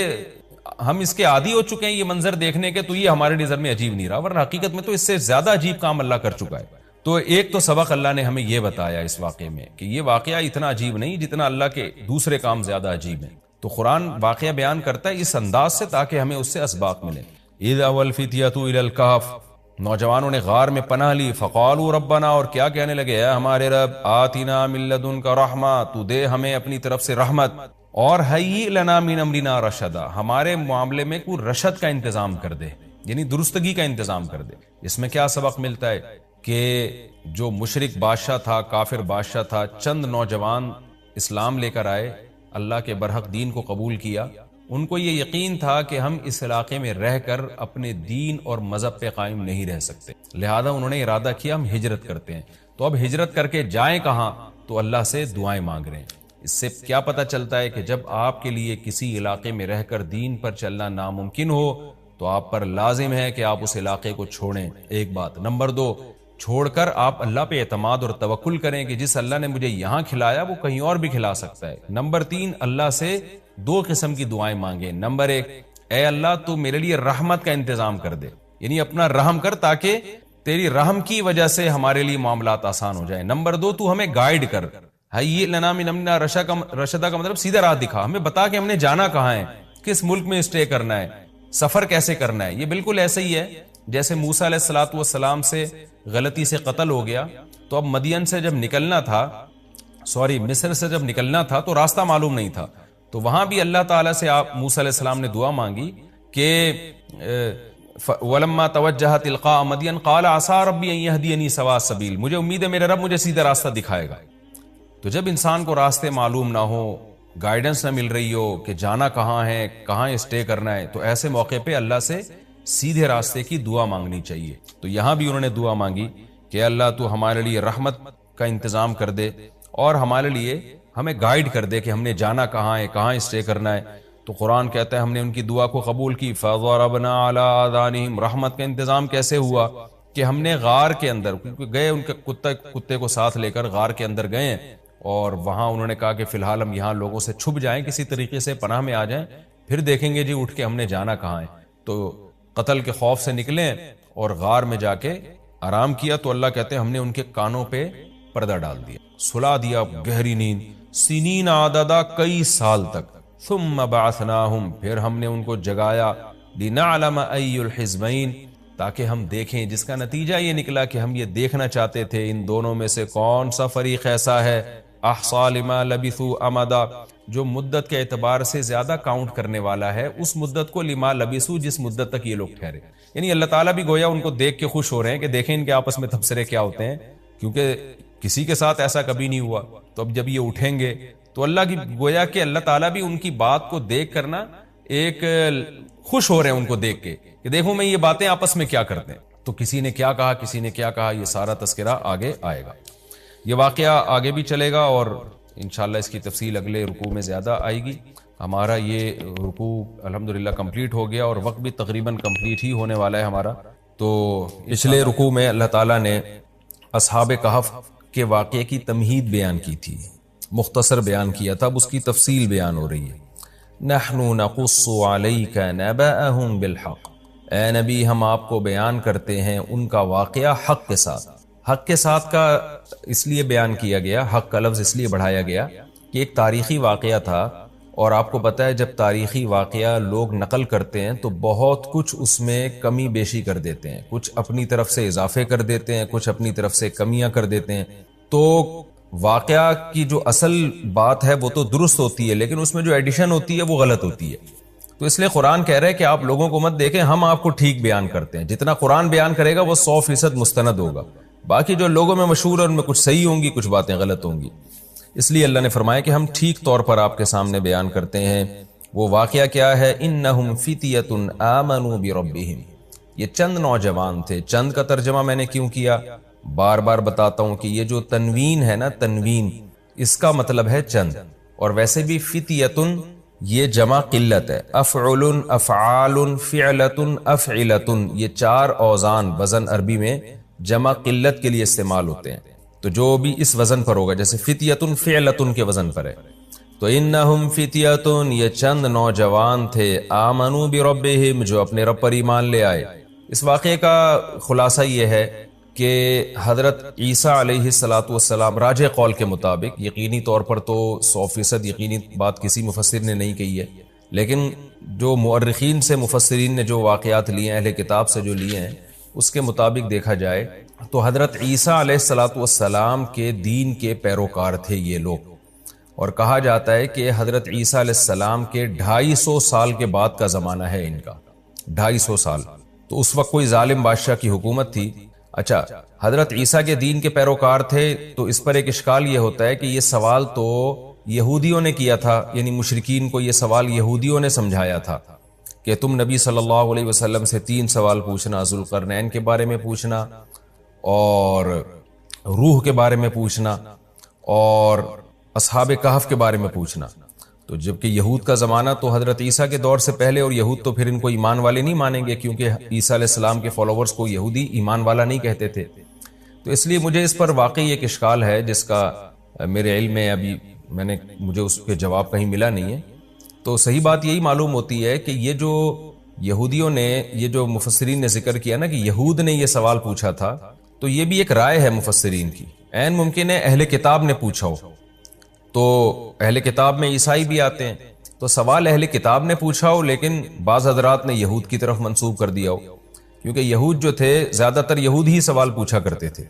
ہم اس کے عادی ہو چکے ہیں یہ منظر دیکھنے کے، تو یہ ہمارے نظر میں عجیب نہیں رہا، ورنہ حقیقت میں تو اس سے زیادہ عجیب کام اللہ کر چکا ہے. تو ایک تو سبق اللہ نے ہمیں یہ بتایا اس واقعے میں کہ یہ واقعہ اتنا عجیب نہیں جتنا اللہ کے دوسرے کام زیادہ عجیب ہیں. تو قرآن واقعہ بیان کرتا ہے اس انداز سے تاکہ ہمیں اس سے اسباق ملے. اذ اول فتیۃ الی الکہف، نوجوانوں نے غار میں پناہ لی. فقالوا ربنا، اور کیا کہنے لگے، اے ہمارے رب، آتنا من لدنک رحمہ، تو دے ہمیں اپنی طرف سے رحمت، اور حیئ لنا من امرنا رشدا، ہمارے معاملے میں کوئی رشد کا انتظام کر دے، یعنی درستگی کا انتظام کر دے. اس میں کیا سبق ملتا ہے کہ جو مشرک بادشاہ تھا، کافر بادشاہ تھا، چند نوجوان اسلام لے کر آئے، اللہ کے برحق دین کو قبول کیا. ان کو یہ یقین تھا کہ ہم اس علاقے میں رہ کر اپنے دین اور مذہب پہ قائم نہیں رہ سکتے، لہذا انہوں نے ارادہ کیا ہم ہجرت کرتے ہیں. تو اب ہجرت کر کے جائیں کہاں؟ تو اللہ سے دعائیں مانگ رہے ہیں. اس سے کیا پتہ چلتا ہے کہ جب آپ کے لیے کسی علاقے میں رہ کر دین پر چلنا ناممکن ہو تو آپ پر لازم ہے کہ آپ اس علاقے کو چھوڑیں. ایک بات. نمبر 2، چھوڑ کر آپ اللہ پہ اعتماد اور توکل کریں کہ جس اللہ نے مجھے یہاں کھلایا وہ کہیں اور بھی کھلا سکتا ہے. نمبر 3، اللہ سے 2 قسم کی دعائیں مانگیں. نمبر 1، اے اللہ تو میرے لیے رحمت کا انتظام کر دے، یعنی اپنا رحم کر تاکہ تیری رحم کی وجہ سے ہمارے لیے معاملات آسان ہو جائیں. نمبر 2، تو ہمیں گائیڈ کر، حیئ لنا من امرنا رشدا کا مطلب سیدھا راہ دکھا، ہمیں بتا کہ ہم نے جانا کہاں ہے، کس ملک میں اسٹے کرنا ہے، سفر کیسے کرنا ہے. یہ بالکل ایسے ہی ہے جیسے موسیٰ علیہ الصلوۃ والسلام سے غلطی سے قتل ہو گیا، تو اب مدین سے جب نکلنا تھا، مصر سے جب نکلنا تھا تو راستہ معلوم نہیں تھا، تو وہاں بھی اللہ تعالیٰ سے آپ موسیٰ علیہ السلام نے دعا مانگی کہ وَلَمَّا تَوَجَّهَ تِلْقَاءَ مَدْيَنَ قَالَ عَسَىٰ رَبِّي أَن يَهْدِيَنِي سَوَاءَ السَّبِيلِ، مجھے امید ہے میرا رب مجھے سیدھا راستہ دکھائے گا. تو جب انسان کو راستے معلوم نہ ہو، گائیڈنس نہ مل رہی ہو کہ جانا کہاں ہے، کہاں اسٹے کرنا ہے، تو ایسے موقع پہ اللہ سے سیدھے راستے کی دعا مانگنی چاہیے. تو یہاں بھی انہوں نے دعا مانگی کہ اللہ تو ہمارے لیے رحمت کا انتظام کر دے اور ہمارے لیے ہمیں گائیڈ کر دے کہ ہم نے جانا کہاں ہے، کہاں اسٹے کرنا ہے. تو قرآن کہتا ہے ہم نے ان کی دعا کو قبول کی. فَضَرَبْنَا عَلَىٰ آذَانِهِمْ، رحمت کا انتظام کیسے ہوا کہ ہم نے غار کے اندر گئے، ان کے کتے کو ساتھ لے کر غار کے اندر گئے، اور وہاں انہوں نے کہا کہ فی الحال ہم یہاں لوگوں سے چھپ جائیں، کسی طریقے سے پناہ میں آ جائیں، پھر دیکھیں گے جی اٹھ کے ہم نے جانا کہاں ہے. تو قتل کے خوف سے نکلیں اور غار میں جا کے آرام کیا. تو اللہ کہتے ہیں ہم نے ان کے کانوں پہ پردہ ڈال دیا، سلا دیا گہری نیند، سنین عددا، کئی سال تک. ثم بعثناہم، پھر ہم نے ان کو جگایا، لنعلم ای الحزبین، تاکہ ہم دیکھیں، جس کا نتیجہ یہ نکلا کہ ہم یہ دیکھنا چاہتے تھے ان دونوں میں سے کون سا فریق ایسا ہے احصا لما لبثوا امدا، جو مدت کے اعتبار سے زیادہ کاؤنٹ کرنے والا ہے اس مدت کو، لما لبثوا، جس مدت تک یہ لوگ ٹھہرے. یعنی اللہ تعالیٰ بھی گویا ان کو دیکھ کے خوش ہو رہے ہیں کہ دیکھیں ان کے آپس میں تبصرے کیا ہوتے ہیں کیونکہ کسی کے ساتھ ایسا کبھی نہیں ہوا. تو اب جب یہ اٹھیں گے تو اللہ کی گویا کہ اللہ تعالیٰ بھی ان کی بات کو دیکھ کر نا ایک خوش ہو رہے ہیں ان کو دیکھ کے کہ دیکھو میں یہ باتیں آپس میں کیا کرتے ہیں. تو کسی نے کیا کہا, کسی نے کیا کہا, یہ سارا تذکرہ آگے آئے گا. یہ واقعہ آگے بھی چلے گا اور انشاءاللہ اس کی تفصیل اگلے رکوع میں زیادہ آئے گی. ہمارا یہ رکوع الحمدللہ کمپلیٹ ہو گیا اور وقت بھی تقریباً کمپلیٹ ہی ہونے والا ہے ہمارا. تو پچھلے رکوع میں اللہ تعالیٰ نے اصحاب کہف کے واقعے کی تمہید بیان کی تھی, مختصر بیان کیا تھا. اب اس کی تفصیل بیان ہو رہی ہے. نحن نقص علیک نبأہم بالحق, اے نبی ہم آپ کو بیان کرتے ہیں ان کا واقعہ حق کے ساتھ. حق کے ساتھ کا اس لیے بیان کیا گیا, حق کا لفظ اس لیے بڑھایا گیا کہ ایک تاریخی واقعہ تھا, اور آپ کو پتہ ہے جب تاریخی واقعہ لوگ نقل کرتے ہیں تو بہت کچھ اس میں کمی بیشی کر دیتے ہیں, کچھ اپنی طرف سے اضافے کر دیتے ہیں, کچھ اپنی طرف سے کمیاں کر دیتے ہیں. تو واقعہ کی جو اصل بات ہے وہ تو درست ہوتی ہے, لیکن اس میں جو ایڈیشن ہوتی ہے وہ غلط ہوتی ہے. تو اس لیے قرآن کہہ رہا ہے کہ آپ لوگوں کو مت دیکھیں, ہم آپ کو ٹھیک بیان کرتے ہیں. جتنا قرآن بیان کرے گا وہ 100% مستند ہوگا. باقی جو لوگوں میں مشہور ہے ان میں کچھ صحیح ہوں گی, کچھ باتیں غلط ہوں گی. اس لیے اللہ نے فرمایا کہ ہم ٹھیک طور پر آپ کے سامنے بیان کرتے ہیں. وہ واقعہ کیا ہے؟ انہم فتیۃ آمنوا بربہم, یہ چند نوجوان تھے. چند کا ترجمہ میں نے کیوں کیا, بار بار بتاتا ہوں کہ یہ جو تنوین ہے نا, تنوین اس کا مطلب ہے چند, اور ویسے بھی فتیۃ یہ جمع قلت ہے. افعل, افعال, فعلۃ, افعلۃ, یہ 4 اوزان وزن عربی میں جمع قلت کے لیے استعمال ہوتے ہیں. تو جو بھی اس وزن پر ہوگا, جیسے فتیۃ فعلۃ کے وزن پر ہے, تو انہم فتیۃ یہ چند نوجوان تھے, آمنوا بربہم جو اپنے رب پر ایمان لے آئے. اس واقعے کا خلاصہ یہ ہے کہ حضرت عیسیٰ علیہ السلام راجح قول کے مطابق, یقینی طور پر تو 100% یقینی بات کسی مفسر نے نہیں کہی ہے, لیکن جو مؤرخین سے مفسرین نے جو واقعات لیے ہیں, اہل کتاب سے جو لیے ہیں, اس کے مطابق دیکھا جائے تو حضرت عیسیٰ علیہ السلام کے دین کے پیروکار تھے یہ لوگ. اور کہا جاتا ہے کہ حضرت عیسیٰ علیہ السلام کے 250 سال کے بعد کا زمانہ ہے ان کا, 250 سال. تو اس وقت کوئی ظالم بادشاہ کی حکومت تھی. اچھا, حضرت عیسیٰ کے دین کے پیروکار تھے, تو اس پر ایک اشکال یہ ہوتا ہے کہ یہ سوال تو یہودیوں نے کیا تھا, یعنی مشرکین کو یہ سوال یہودیوں نے سمجھایا تھا کہ تم نبی صلی اللہ علیہ وسلم سے 3 سوال پوچھنا, ذوالقرنین کے بارے میں پوچھنا, اور روح کے بارے میں پوچھنا, اور اصحاب کہف کے بارے میں پوچھنا. تو جبکہ یہود کا زمانہ تو حضرت عیسیٰ کے دور سے پہلے, اور یہود تو پھر ان کو ایمان والے نہیں مانیں گے, کیونکہ عیسیٰ علیہ السلام کے فالوورز کو یہودی ایمان والا نہیں کہتے تھے. تو اس لیے مجھے اس پر واقعی ایک اشکال ہے جس کا میرے علم میں ابھی مجھے اس کے جواب کہیں ملا نہیں ہے. تو صحیح بات یہی معلوم ہوتی ہے کہ یہ جو یہودیوں نے, یہ جو مفسرین نے ذکر کیا نا کہ یہود نے یہ سوال پوچھا تھا, تو یہ بھی ایک رائے ہے مفسرین کی. عین ممکن ہے اہل کتاب نے پوچھا ہو, تو اہل کتاب میں عیسائی بھی آتے ہیں, تو سوال اہل کتاب نے پوچھا ہو, لیکن بعض حضرات نے یہود کی طرف منسوب کر دیا ہو, کیونکہ یہود جو تھے زیادہ تر یہود ہی سوال پوچھا کرتے تھے.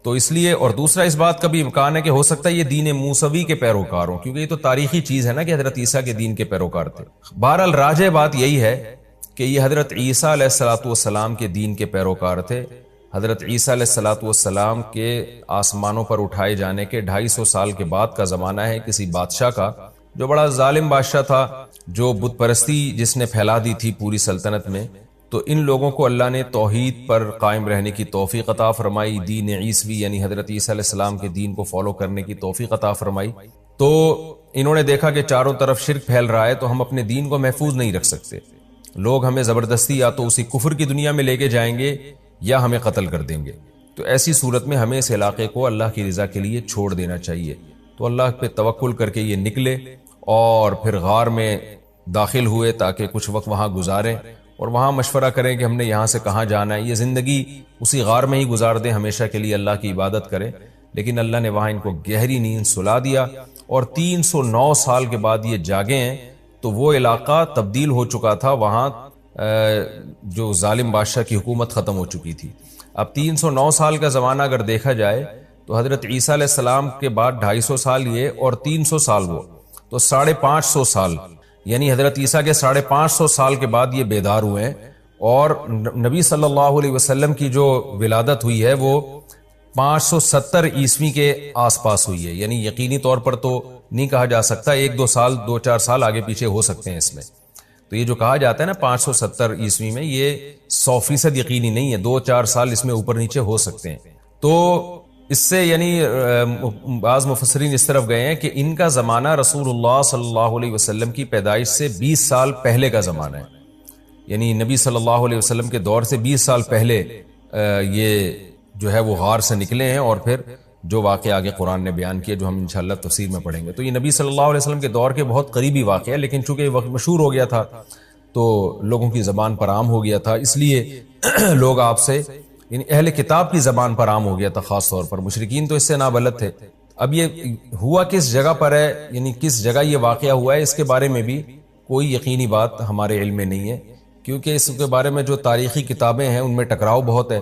تو اس لیے, اور دوسرا اس بات کا بھی امکان ہے کہ ہو سکتا ہے یہ دین موسوی کے پیروکار ہوں, کیونکہ یہ تو تاریخی چیز ہے نا کہ حضرت عیسیٰ کے دین کے پیروکار تھے. بہرحال راجح بات یہی ہے کہ یہ حضرت عیسیٰ علیہ السلام کے دین کے پیروکار تھے. حضرت عیسیٰ علیہ السلام کے آسمانوں پر اٹھائے جانے کے 250 سال کے بعد کا زمانہ ہے کسی بادشاہ کا, جو بڑا ظالم بادشاہ تھا, جو بت پرستی جس نے پھیلا دی تھی پوری سلطنت میں. تو ان لوگوں کو اللہ نے توحید پر قائم رہنے کی توفیق عطا فرمائی, دین عیسوی یعنی حضرت عیسیٰ علیہ السلام کے دین کو فالو کرنے کی توفیق عطا فرمائی. تو انہوں نے دیکھا کہ چاروں طرف شرک پھیل رہا ہے, تو ہم اپنے دین کو محفوظ نہیں رکھ سکتے, لوگ ہمیں زبردستی یا تو اسی کفر کی دنیا میں لے کے جائیں گے یا ہمیں قتل کر دیں گے. تو ایسی صورت میں ہمیں اس علاقے کو اللہ کی رضا کے لیے چھوڑ دینا چاہیے. تو اللہ پہ توکل کر کے یہ نکلے اور پھر غار میں داخل ہوئے تاکہ کچھ وقت وہاں گزاریں اور وہاں مشورہ کریں کہ ہم نے یہاں سے کہاں جانا ہے. یہ زندگی اسی غار میں ہی گزار دیں, ہمیشہ کے لیے اللہ کی عبادت کریں. لیکن اللہ نے وہاں ان کو گہری نیند سلا دیا, اور 309 سال کے بعد یہ جاگے ہیں. تو وہ علاقہ تبدیل ہو چکا تھا, وہاں جو ظالم بادشاہ کی حکومت ختم ہو چکی تھی. اب 309 سال کا زمانہ اگر دیکھا جائے تو حضرت عیسیٰ علیہ السلام کے بعد 250 سال یہ اور 300 سال وہ, تو 550 سال, یعنی حضرت عیسیٰ کے 550 سال کے بعد یہ بیدار ہوئے ہیں. اور نبی صلی اللہ علیہ وسلم کی جو ولادت ہوئی ہے وہ 570 عیسوی کے آس پاس ہوئی ہے، یعنی یقینی طور پر تو نہیں کہا جا سکتا، 2-4 سال آگے پیچھے ہو سکتے ہیں اس میں۔ تو یہ جو کہا جاتا ہے نا 570 عیسوی میں، یہ 100% یقینی نہیں ہے، 2-4 سال اس میں اوپر نیچے ہو سکتے ہیں۔ تو اس سے یعنی بعض مفسرین اس طرف گئے ہیں کہ ان کا زمانہ رسول اللہ صلی اللہ علیہ وسلم کی پیدائش سے 20 سال پہلے کا زمانہ ہے، یعنی نبی صلی اللہ علیہ وسلم کے دور سے 20 سال پہلے یہ جو ہے وہ غار سے نکلے ہیں، اور پھر جو واقعہ آگے قرآن نے بیان کیا جو ہم انشاءاللہ تفسیر میں پڑھیں گے۔ تو یہ نبی صلی اللہ علیہ وسلم کے دور کے بہت قریبی واقعہ ہے، لیکن چونکہ وقت مشہور ہو گیا تھا تو لوگوں کی زبان پر عام ہو گیا تھا، اس لیے لوگ آپ سے یعنی اہل کتاب کی زبان پر عام ہو گیا تھا، خاص طور پر مشرکین تو اس سے نابلد تھے۔ اب یہ ہوا کس جگہ پر ہے، یعنی کس جگہ یہ واقعہ ہوا ہے، اس کے بارے میں بھی کوئی یقینی بات ہمارے علم میں نہیں ہے، کیونکہ اس کے بارے میں جو تاریخی کتابیں ہیں ان میں ٹکراؤ بہت ہے۔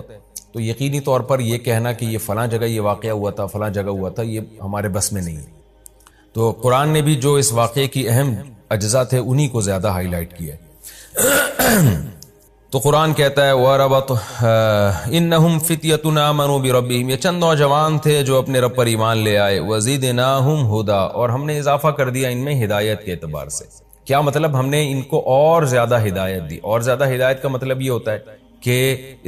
تو یقینی طور پر یہ کہنا کہ یہ فلاں جگہ یہ واقعہ ہوا تھا، فلاں جگہ ہوا تھا، یہ ہمارے بس میں نہیں ہے۔ تو قرآن نے بھی جو اس واقعے کی اہم اجزاء تھے انہی کو زیادہ ہائی لائٹ کیا ہے۔ تو قرآن کہتا ہے وَرَبَطْ إِنَّهُمْ فِتْيَةٌ آمَنُوا بِرَبِّهِمْ، یہ چند نوجوان تھے جو اپنے رب پر ایمان لے آئے، وَزِدْنَاهُمْ هُدًى، اور ہم نے اضافہ کر دیا ان میں ہدایت کے اعتبار سے۔ کیا مطلب؟ ہم نے ان کو اور زیادہ ہدایت دی، اور زیادہ ہدایت کا مطلب یہ ہوتا ہے کہ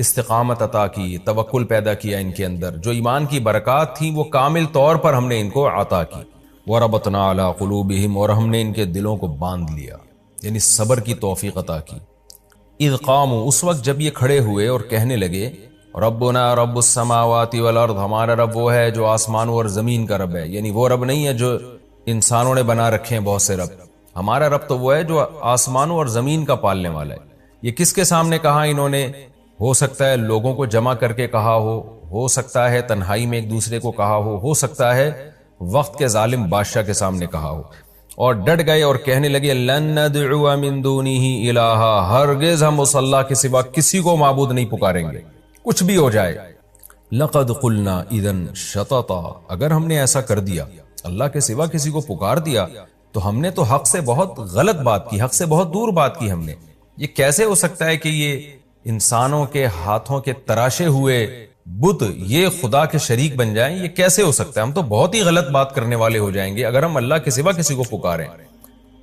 استقامت عطا کی، توکل پیدا کیا ان کے اندر، جو ایمان کی برکات تھیں وہ کامل طور پر ہم نے ان کو عطا کی۔ وَرَبَطْنَا عَلَىٰ قُلُوبِهِمْ، اور ہم نے ان کے دلوں کو باندھ لیا، یعنی صبر کی توفیق عطا کی۔ اذ قاموا، اس وقت جب یہ کھڑے ہوئے اور کہنے لگے ربنا رب السماوات والارض، ہمارا رب وہ ہے جو آسمانوں اور زمین کا رب ہے، یعنی وہ رب نہیں ہے جو انسانوں نے بنا رکھے ہیں بہت سے رب، ہمارا رب تو وہ ہے جو آسمانوں اور زمین کا پالنے والا ہے۔ یہ کس کے سامنے کہا انہوں نے؟ ہو سکتا ہے لوگوں کو جمع کر کے کہا ہو سکتا ہے تنہائی میں ایک دوسرے کو کہا ہو سکتا ہے وقت کے ظالم بادشاہ کے سامنے کہا ہو، اور ڈٹ گئے اور کہنے لگے لن ندعو من دونہ الہا، ہرگز ہم اس اللہ کے سوا کسی کو معبود نہیں پکاریں گے، کچھ بھی ہو جائے۔ لقد قلنا اذا شططا، اگر ہم نے ایسا کر دیا، اللہ کے سوا کسی کو پکار دیا، تو ہم نے تو حق سے بہت غلط بات کی، حق سے بہت دور بات کی ہم نے۔ یہ کیسے ہو سکتا ہے کہ یہ انسانوں کے ہاتھوں کے تراشے ہوئے بت یہ خدا کے شریک بن جائیں؟ یہ کیسے ہو سکتا ہے؟ ہم تو بہت ہی غلط بات کرنے والے ہو جائیں گے اگر ہم اللہ کے سوا کسی کو پکاریں۔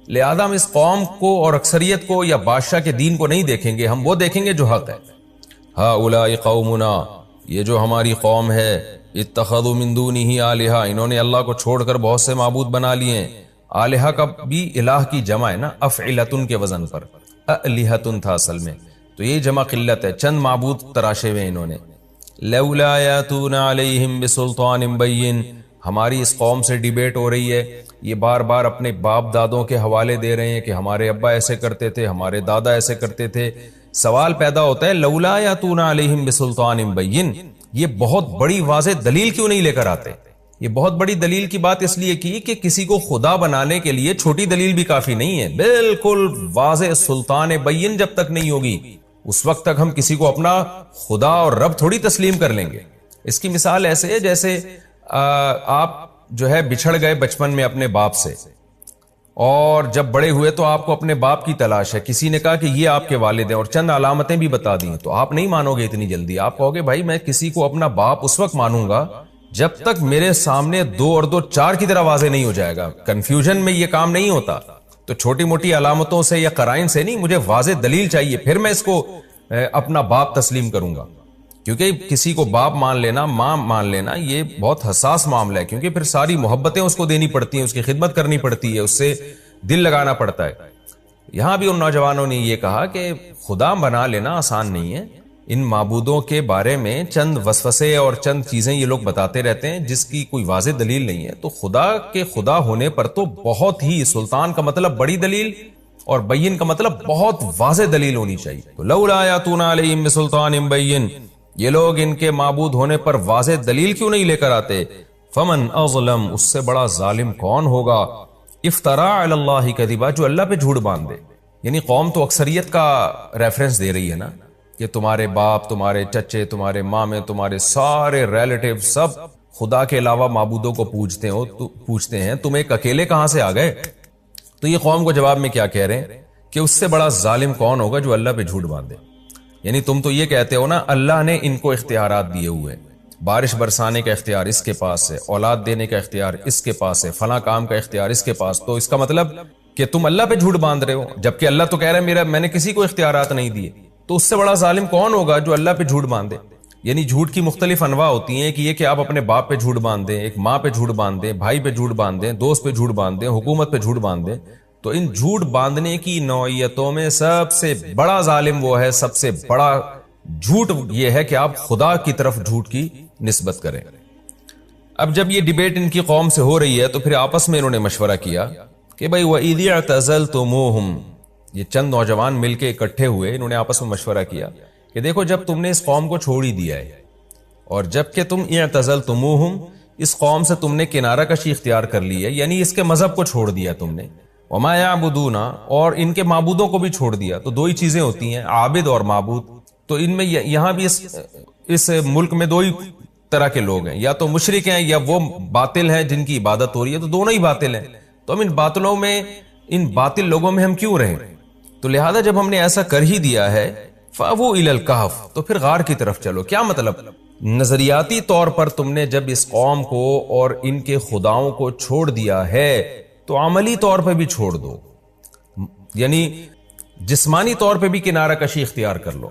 لہذا ہم اس قوم کو اور اکثریت کو یا بادشاہ کے دین کو نہیں دیکھیں گے، ہم وہ دیکھیں گے جو حق ہے۔ ہؤلاء قومنا، یہ جو ہماری قوم ہے، اتخذوا من دونہ آلہہ، انہوں نے اللہ کو چھوڑ کر بہت سے معبود بنا لیے۔ آلہہ کا بھی الہ کی جمع ہے نا، افعلتن کے وزن پر، الہتن تھا اصل میں، تو یہ جمع قلت ہے، چند معبود تراشے ہوئے انہوں نے۔ لولا یاتون علیہم بسلطان بین، ہماری اس قوم سے ڈیبیٹ ہو رہی ہے، یہ بار بار اپنے باپ دادوں کے حوالے دے رہے ہیں کہ ہمارے ابا ایسے کرتے تھے، ہمارے دادا ایسے کرتے تھے۔ سوال پیدا ہوتا ہے لولا یاتون علیہم بسلطان بین، یہ بہت بڑی واضح دلیل کیوں نہیں لے کر آتے؟ یہ بہت بڑی دلیل کی بات اس لیے کی کہ کسی کو خدا بنانے کے لیے چھوٹی دلیل بھی کافی نہیں ہے، بالکل واضح سلطان بین جب تک نہیں ہوگی اس وقت تک ہم کسی کو اپنا خدا اور رب تھوڑی تسلیم کر لیں گے۔ اس کی مثال ایسے ہے جیسے آپ جو ہے بچھڑ گئے بچپن میں اپنے باپ سے، اور جب بڑے ہوئے تو آپ کو اپنے باپ کی تلاش ہے، کسی نے کہا کہ یہ آپ کے والد ہیں اور چند علامتیں بھی بتا دی، تو آپ نہیں مانو گے اتنی جلدی، آپ کہو گے بھائی میں کسی کو اپنا باپ اس وقت مانوں گا جب تک میرے سامنے 2 اور 2 4 کی طرح واضح نہیں ہو جائے گا۔ کنفیوژن میں یہ کام نہیں ہوتا، تو چھوٹی موٹی علامتوں سے یا قرائن سے نہیں، مجھے واضح دلیل چاہیے، پھر میں اس کو اپنا باپ تسلیم کروں گا۔ کیونکہ کسی کو باپ مان لینا، ماں مان لینا، یہ بہت حساس معاملہ ہے، کیونکہ پھر ساری محبتیں اس کو دینی پڑتی ہیں، اس کی خدمت کرنی پڑتی ہے، اس سے دل لگانا پڑتا ہے۔ یہاں بھی ان نوجوانوں نے یہ کہا کہ خدا بنا لینا آسان نہیں ہے، ان معبودوں کے بارے میں چند وسوسے اور چند چیزیں یہ لوگ بتاتے رہتے ہیں جس کی کوئی واضح دلیل نہیں ہے، تو خدا کے خدا ہونے پر تو بہت ہی، سلطان کا مطلب بڑی دلیل اور بین کا مطلب بہت واضح دلیل ہونی چاہیے۔ تو لولا یاتون علیہم بسلطان بین، یہ لوگ ان کے معبود ہونے پر واضح دلیل کیوں نہیں لے کر آتے؟ فمن اظلم، اس سے بڑا ظالم کون ہوگا؟ افترا علی اللہ کذبا، جو اللہ پہ جھوٹ باندھ دے۔ یعنی قوم تو اکثریت کا ریفرنس دے رہی ہے نا، کہ تمہارے باپ، تمہارے چچے، تمہارے مامے، تمہارے سارے ریلیٹیو سب خدا کے علاوہ معبودوں کو پوجتے ہیں، تم ایک اکیلے کہاں سے آ گئے؟ تو یہ قوم کو جواب میں کیا کہہ رہے ہیں کہ اس سے بڑا ظالم کون ہوگا جو اللہ پہ جھوٹ باندھے؟ یعنی تم تو یہ کہتے ہو نا اللہ نے ان کو اختیارات دیے ہوئے، بارش برسانے کا اختیار اس کے پاس ہے، اولاد دینے کا اختیار اس کے پاس ہے، فلاں کام کا اختیار اس کے پاس، تو اس کا مطلب کہ تم اللہ پہ جھوٹ باندھ رہے ہو، جبکہ اللہ تو کہہ رہا ہے میں نے کسی کو اختیارات نہیں دیے۔ تو اس سے بڑا ظالم کون ہوگا جو اللہ پہ جھوٹ باندھے؟ یعنی جھوٹ کی مختلف انواع ہوتی ہیں، کہ یہ کہ آپ اپنے باپ پہ جھوٹ باندھ دیں، ایک ماں پہ جھوٹ باندھ دیں، بھائی پہ جھوٹ باندھ دیں، دوست پہ جھوٹ باندھ دیں، حکومت پہ جھوٹ باندھ دیں۔ تو ان جھوٹ باندھنے کی نوعیتوں میں سب سے بڑا ظالم وہ ہے، سب سے بڑا جھوٹ یہ ہے کہ آپ خدا کی طرف جھوٹ کی نسبت کریں۔ اب جب یہ ڈیبیٹ ان کی قوم سے ہو رہی ہے تو پھر آپس میں انہوں نے مشورہ کیا کہ بھائی وَإِذِ اعْتَزَلْتُمُوهُمْ، یہ چند نوجوان مل کے اکٹھے ہوئے، انہوں نے آپس میں مشورہ کیا کہ دیکھو جب تم نے اس قوم کو چھوڑ ہی دیا ہے، اور جب کہ تم اعتزلتموہم، اس قوم سے تم نے کنارہ کشی اختیار کر لی ہے، یعنی اس کے مذہب کو چھوڑ دیا تم نے، وما یعبدون، اور ان کے معبودوں کو بھی چھوڑ دیا۔ تو دو ہی چیزیں ہوتی ہیں، عابد اور معبود۔ تو ان میں یہاں بھی اس ملک میں دو ہی طرح کے لوگ ہیں، یا تو مشرک ہیں یا وہ باطل ہیں جن کی عبادت ہو رہی ہے، تو دونوں ہی باطل ہیں۔ تو ہم ان باطل لوگوں میں ہم کیوں رہیں؟ تو لہذا جب ہم نے ایسا کر ہی دیا ہے، فَأَوُوا إِلَى الْكَهْفِ، تو پھر غار کی طرف چلو۔ کیا مطلب؟ نظریاتی طور پر تم نے جب اس قوم کو اور ان کے خداؤں کو چھوڑ دیا ہے تو عملی طور پہ بھی چھوڑ دو، یعنی جسمانی طور پہ بھی کنارہ کشی اختیار کر لو۔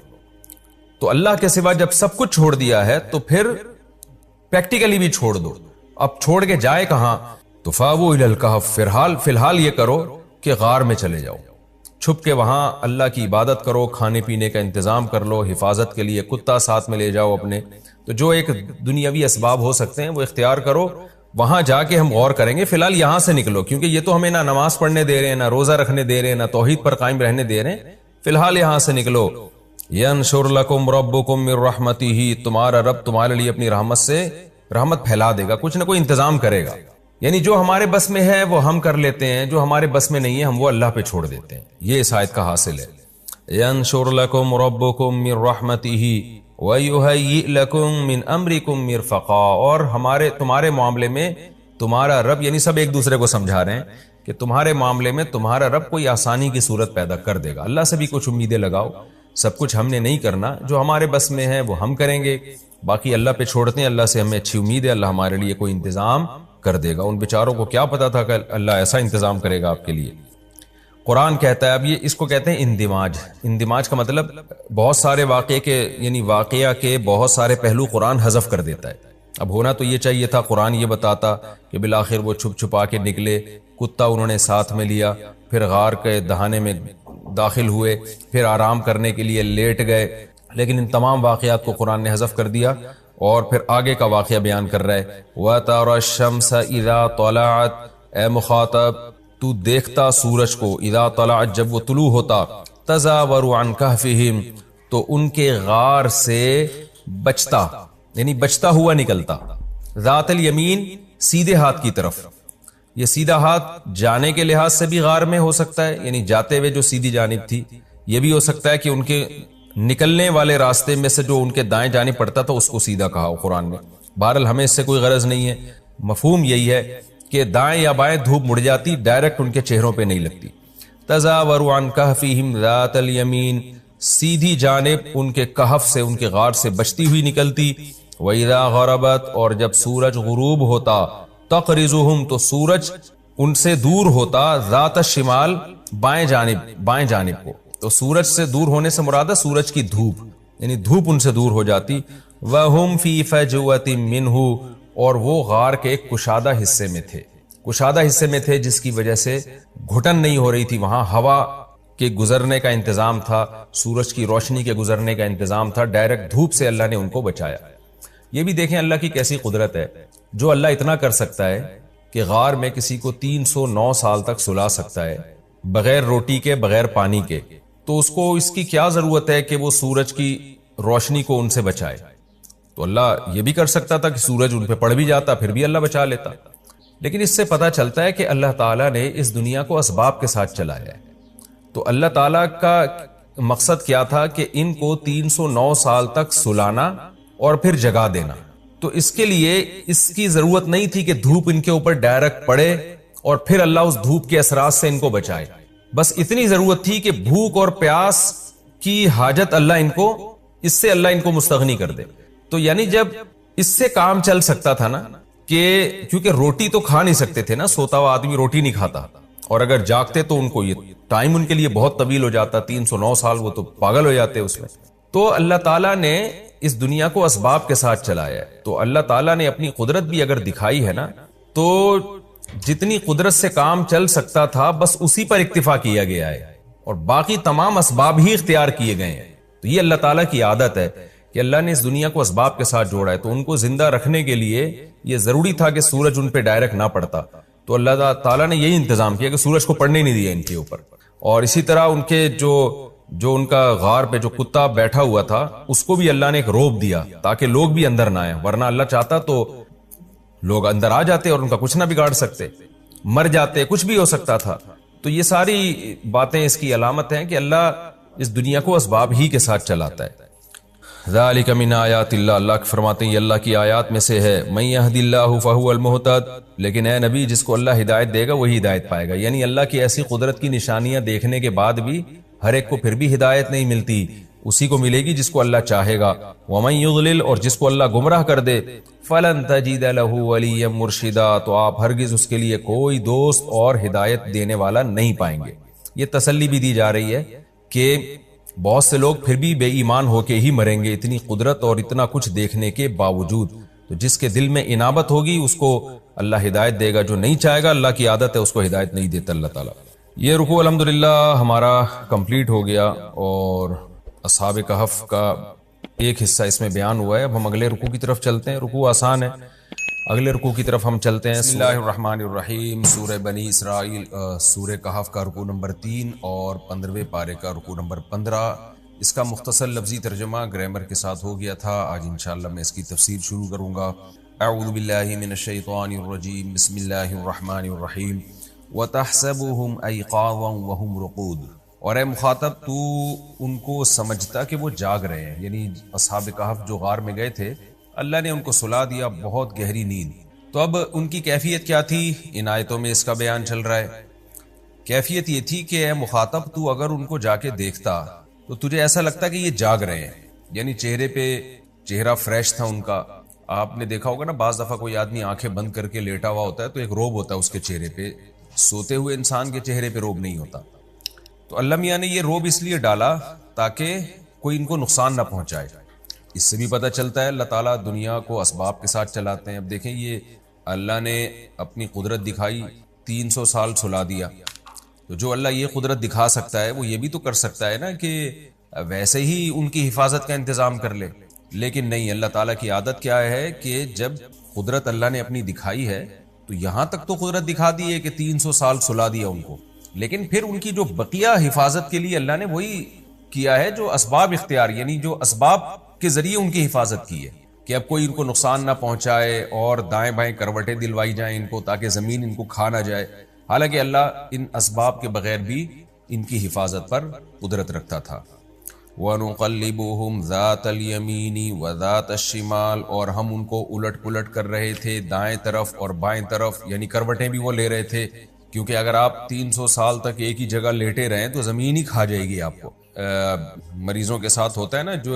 تو اللہ کے سوا جب سب کچھ چھوڑ دیا ہے تو پھر پریکٹیکلی بھی چھوڑ دو۔ اب چھوڑ کے جائے کہاں؟ تو فاووا الی الکہف، فی الحال یہ کرو کہ غار میں چلے جاؤ، چھپ کے وہاں اللہ کی عبادت کرو، کھانے پینے کا انتظام کر لو، حفاظت کے لیے کتا ساتھ میں لے جاؤ اپنے، تو جو ایک دنیاوی اسباب ہو سکتے ہیں وہ اختیار کرو، وہاں جا کے ہم غور کریں گے۔ فی الحال یہاں سے نکلو، کیونکہ یہ تو ہمیں نہ نماز پڑھنے دے رہے ہیں، نہ روزہ رکھنے دے رہے ہیں، نہ توحید پر قائم رہنے دے رہے ہیں۔ فی الحال یہاں سے نکلو۔ ینشر لکم ربکم من رحمتہ، تمہارا رب تمہارے لیے اپنی رحمت سے رحمت پھیلا دے گا، کچھ نہ کوئی انتظام کرے گا۔ یعنی جو ہمارے بس میں ہے وہ ہم کر لیتے ہیں، جو ہمارے بس میں نہیں ہے ہم وہ اللہ پہ چھوڑ دیتے ہیں۔ یہ اس آیت کا حاصل ہے۔ ینشر لکم ربکم من رحمتہ وَيُهَيِّئْ لَكُم مِّنْ أَمْرِكُم مِّرْفَقًا، اور تمہارے معاملے میں تمہارا رب، یعنی سب ایک دوسرے کو سمجھا رہے ہیں کہ تمہارے معاملے میں تمہارا رب کوئی آسانی کی صورت پیدا کر دے گا۔ اللہ سے بھی کچھ امیدیں لگاؤ، سب کچھ ہم نے نہیں کرنا، جو ہمارے بس میں ہے وہ ہم کریں گے، باقی اللہ پہ چھوڑتے ہیں، اللہ سے ہمیں اچھی امید ہے، اللہ ہمارے لیے کوئی انتظام کر دے گا۔ ان بیچاروں کو کیا پتا تھا کہ اللہ ایسا انتظام کرے گا آپ کے لیے۔ قرآن کہتا ہے، اب یہ اس کو کہتے ہیں اندماج۔ اندماج کا مطلب بہت سارے واقعے کے، یعنی واقعہ کے بہت سارے پہلو قرآن حذف کر دیتا ہے۔ اب ہونا تو یہ چاہیے تھا، قرآن یہ بتاتا کہ بالآخر وہ چھپ چھپا کے نکلے، کتا انہوں نے ساتھ میں لیا، پھر غار کے دہانے میں داخل ہوئے، پھر آرام کرنے کے لیے لیٹ گئے، لیکن ان تمام واقعات کو قرآن نے حذف کر دیا، اور پھر آگے کا واقعہ بیان کر رہا ہے۔ وَتَرَى الشَّمْسَ إِذَا طَلَعَتْ، اے مخاطب تو دیکھتا سورج کو، اذا طلعت جب وہ طلوع ہوتا، تزاور عن کہفہم تو ان کے غار سے بچتا، یعنی بچتا ہوا نکلتا، ذات الیمین سیدھے ہاتھ کی طرف۔ یہ سیدھا ہاتھ جانے کے لحاظ سے بھی غار میں ہو سکتا ہے، یعنی جاتے ہوئے جو سیدھی جانب تھی، یہ بھی ہو سکتا ہے کہ ان کے نکلنے والے راستے میں سے جو ان کے دائیں جانب پڑتا تھا اس کو سیدھا کہا قرآن نے۔ بہرحال ہمیں اس سے کوئی غرض نہیں ہے، مفہوم یہی ہے کہ دائیں یا بائیں دھوپ مڑ جاتی، ڈائریکٹ ان کے چہروں پہ نہیں لگتی۔ تزاور عن کہفہم ذات الیمین، سیدھی جانب ان کے کہف سے، ان کے غار سے بچتی ہوئی نکلتی۔ وَإِذَا غَرَبَتْ، اور جب سورج غروب ہوتا، تقرضہم تو سورج ان سے دور ہوتا، ذات الشمال بائیں جانب کو۔ تو سورج سے دور ہونے سے مراد ہے سورج کی دھوپ، یعنی دھوپ ان سے دور ہو جاتی۔ وَهُمْ فِي فَجْوَةٍ مِّنْهُ، اور وہ غار کے ایک کشادہ حصے میں تھے، جس کی وجہ سے گھٹن نہیں ہو رہی تھی، وہاں ہوا کے گزرنے کا انتظام تھا، سورج کی روشنی کے گزرنے کا انتظام تھا، ڈائریکٹ دھوپ سے اللہ نے ان کو بچایا۔ یہ بھی دیکھیں اللہ کی کیسی قدرت ہے، جو اللہ اتنا کر سکتا ہے کہ غار میں کسی کو 309 سال تک سلا سکتا ہے، بغیر روٹی کے، بغیر پانی کے، تو اس کی کیا ضرورت ہے کہ وہ سورج کی روشنی کو ان سے بچائے؟ تو اللہ یہ بھی کر سکتا تھا کہ سورج ان پہ پڑ بھی جاتا، پھر بھی اللہ بچا لیتا۔ لیکن اس سے پتہ چلتا ہے کہ اللہ تعالیٰ نے اس دنیا کو اسباب کے ساتھ چلایا ہے۔ تو اللہ تعالیٰ کا مقصد کیا تھا کہ ان کو 309 سال تک سلانا اور پھر جگا دینا۔ تو اس کے لیے اس کی ضرورت نہیں تھی کہ دھوپ ان کے اوپر ڈائریکٹ پڑے اور پھر اللہ اس دھوپ کے اثرات سے ان کو بچائے۔ بس اتنی ضرورت تھی کہ بھوک اور پیاس کی حاجت اس سے اللہ ان کو مستغنی کر دے۔ تو یعنی جب اس سے کام چل سکتا تھا نا، کہ کیونکہ روٹی تو کھا نہیں سکتے تھے نا، سوتا ہوا آدمی روٹی نہیں کھاتا، اور اگر جاگتے تو ان کو یہ ٹائم ان کے لیے بہت طویل ہو جاتا، 309 سال وہ تو پاگل ہو جاتے اس میں۔ تو اللہ تعالیٰ نے اس دنیا کو اسباب کے ساتھ چلایا ہے، تو اللہ تعالیٰ نے اپنی قدرت بھی اگر دکھائی ہے نا، تو جتنی قدرت سے کام چل سکتا تھا بس اسی پر اکتفا کیا گیا ہے، اور باقی تمام اسباب ہی اختیار کیے گئے ہیں۔ تو یہ اللہ تعالیٰ کی عادت ہے کہ اللہ نے اس دنیا کو اسباب کے ساتھ جوڑا ہے، تو ان کو زندہ رکھنے کے لیے یہ ضروری تھا کہ سورج ان پہ ڈائریکٹ نہ پڑتا، تو اللہ تعالیٰ نے یہی انتظام کیا کہ سورج کو پڑنے نہیں دیا ان کے اوپر۔ اور اسی طرح ان کے جو ان کا غار پہ جو کتا بیٹھا ہوا تھا اس کو بھی اللہ نے ایک روب دیا تاکہ لوگ بھی اندر نہ آئیں، ورنہ اللہ چاہتا تو لوگ اندر آ جاتے اور ان کا کچھ نہ بگاڑ سکتے، مر جاتے، کچھ بھی ہو سکتا تھا۔ تو یہ ساری باتیں اس کی علامت ہیں کہ اللہ اس دنیا کو اسباب ہی کے ساتھ چلاتا ہے۔ ذالک من آیات اللہ، اللہ فرماتے ہیں یہ اللہ کی آیات میں سے ہے۔ من یہد اللہ فہو المہتد، لیکن اے نبی جس کو اللہ ہدایت دے گا وہی ہدایت پائے گا، یعنی اللہ کی ایسی قدرت کی نشانیاں دیکھنے کے بعد بھی ہر ایک کو پھر بھی ہدایت نہیں ملتی، اسی کو ملے گی جس کو اللہ چاہے گا۔ ومن یضلل، اور جس کو اللہ گمراہ کر دے، فلن تجد له ولیا مرشدا، تو آپ ہرگز اس کے لیے کوئی دوست اور ہدایت دینے والا نہیں پائیں گے۔ یہ تسلی بھی دی جا رہی ہے کہ بہت سے لوگ پھر بھی بے ایمان ہو کے ہی مریں گے، اتنی قدرت اور اتنا کچھ دیکھنے کے باوجود۔ تو جس کے دل میں انابت ہوگی اس کو اللہ ہدایت دے گا، جو نہیں چاہے گا اللہ کی عادت ہے اس کو ہدایت نہیں دیتا اللہ تعالیٰ۔ یہ رکوع الحمدللہ ہمارا کمپلیٹ ہو گیا، اور اصحاب کہف کا ایک حصہ اس میں بیان ہوا ہے۔ اب ہم اگلے رکوع کی طرف چلتے ہیں، رکوع آسان ہے، اگلے رکوع کی طرف ہم چلتے ہیں۔ بسم اللہ الرحمن الرحیم، سورہ بنی اسرائیل، سورہ کہف کا رکوع نمبر 3 اور 15ویں پارے کا رکوع نمبر 15۔ اس کا مختصر لفظی ترجمہ گرامر کے ساتھ ہو گیا تھا، آج انشاءاللہ میں اس کی تفسیر شروع کروں گا۔ اعوذ باللہ من الشیطان الرجیم، بسم اللہ الرحمن الرحیم۔ وَتَحْسَبُهُمْ أَيْقَاظًا وَهُمْ رُقُودٌ، اور اے مخاطب تو ان کو سمجھتا کہ وہ جاگ رہے ہیں، یعنی اصحاب کہف جو غار میں گئے تھے اللہ نے ان کو سلا دیا بہت گہری نیند۔ تو اب ان کی کیفیت کیا تھی، ان آیتوں میں اس کا بیان چل رہا ہے۔ کیفیت یہ تھی کہ اے مخاطب تو اگر ان کو جا کے دیکھتا تو تجھے ایسا لگتا کہ یہ جاگ رہے ہیں، یعنی چہرے پہ چہرہ فریش تھا ان کا۔ آپ نے دیکھا ہوگا نا بعض دفعہ کوئی آدمی آنکھیں بند کر کے لیٹا ہوا ہوتا ہے تو ایک روب ہوتا ہے اس کے چہرے پہ، سوتے ہوئے انسان کے چہرے پہ روب نہیں ہوتا۔ تو اللہ میاں نے یہ روب اس لیے ڈالا تاکہ کوئی ان کو نقصان نہ پہنچائے۔ اس سے بھی پتہ چلتا ہے اللہ تعالیٰ دنیا کو اسباب کے ساتھ چلاتے ہیں۔ اب دیکھیں یہ اللہ نے اپنی قدرت دکھائی، 300 سال سلا دیا، تو جو اللہ یہ قدرت دکھا سکتا ہے وہ یہ بھی تو کر سکتا ہے نا کہ ویسے ہی ان کی حفاظت کا انتظام کر لے، لیکن نہیں، اللہ تعالیٰ کی عادت کیا ہے کہ جب قدرت اللہ نے اپنی دکھائی ہے تو یہاں تک تو قدرت دکھا دی ہے کہ 300 سال سلا دیا ان کو، لیکن پھر ان کی جو بقیہ حفاظت کے لیے اللہ نے وہی کیا ہے جو اسباب اختیار، یعنی جو اسباب کے ذریعے ان کی حفاظت کی ہے کہ اب کوئی ان کو نقصان نہ پہنچائے، اور دائیں بائیں کروٹیں دلوائی جائیں ان کو تاکہ زمین ان کو کھا نہ جائے۔ حالانکہ اللہ ان اسباب کے بغیر بھی ان کی حفاظت پر قدرت رکھتا تھا۔ وَنُقَلِّبُهُمْ ذَاتَ الْيَمِينِ وَذَاتَ الشِّمَالِ، اور ہم ان کو الٹ پلٹ کر رہے تھے دائیں طرف اور بائیں طرف، یعنی کروٹیں بھی وہ لے رہے تھے، کیونکہ اگر آپ 300 سال تک ایک ہی جگہ لیٹے رہیں تو زمین ہی کھا جائے گی آپ کو۔ مریضوں کے ساتھ ہوتا ہے نا، جو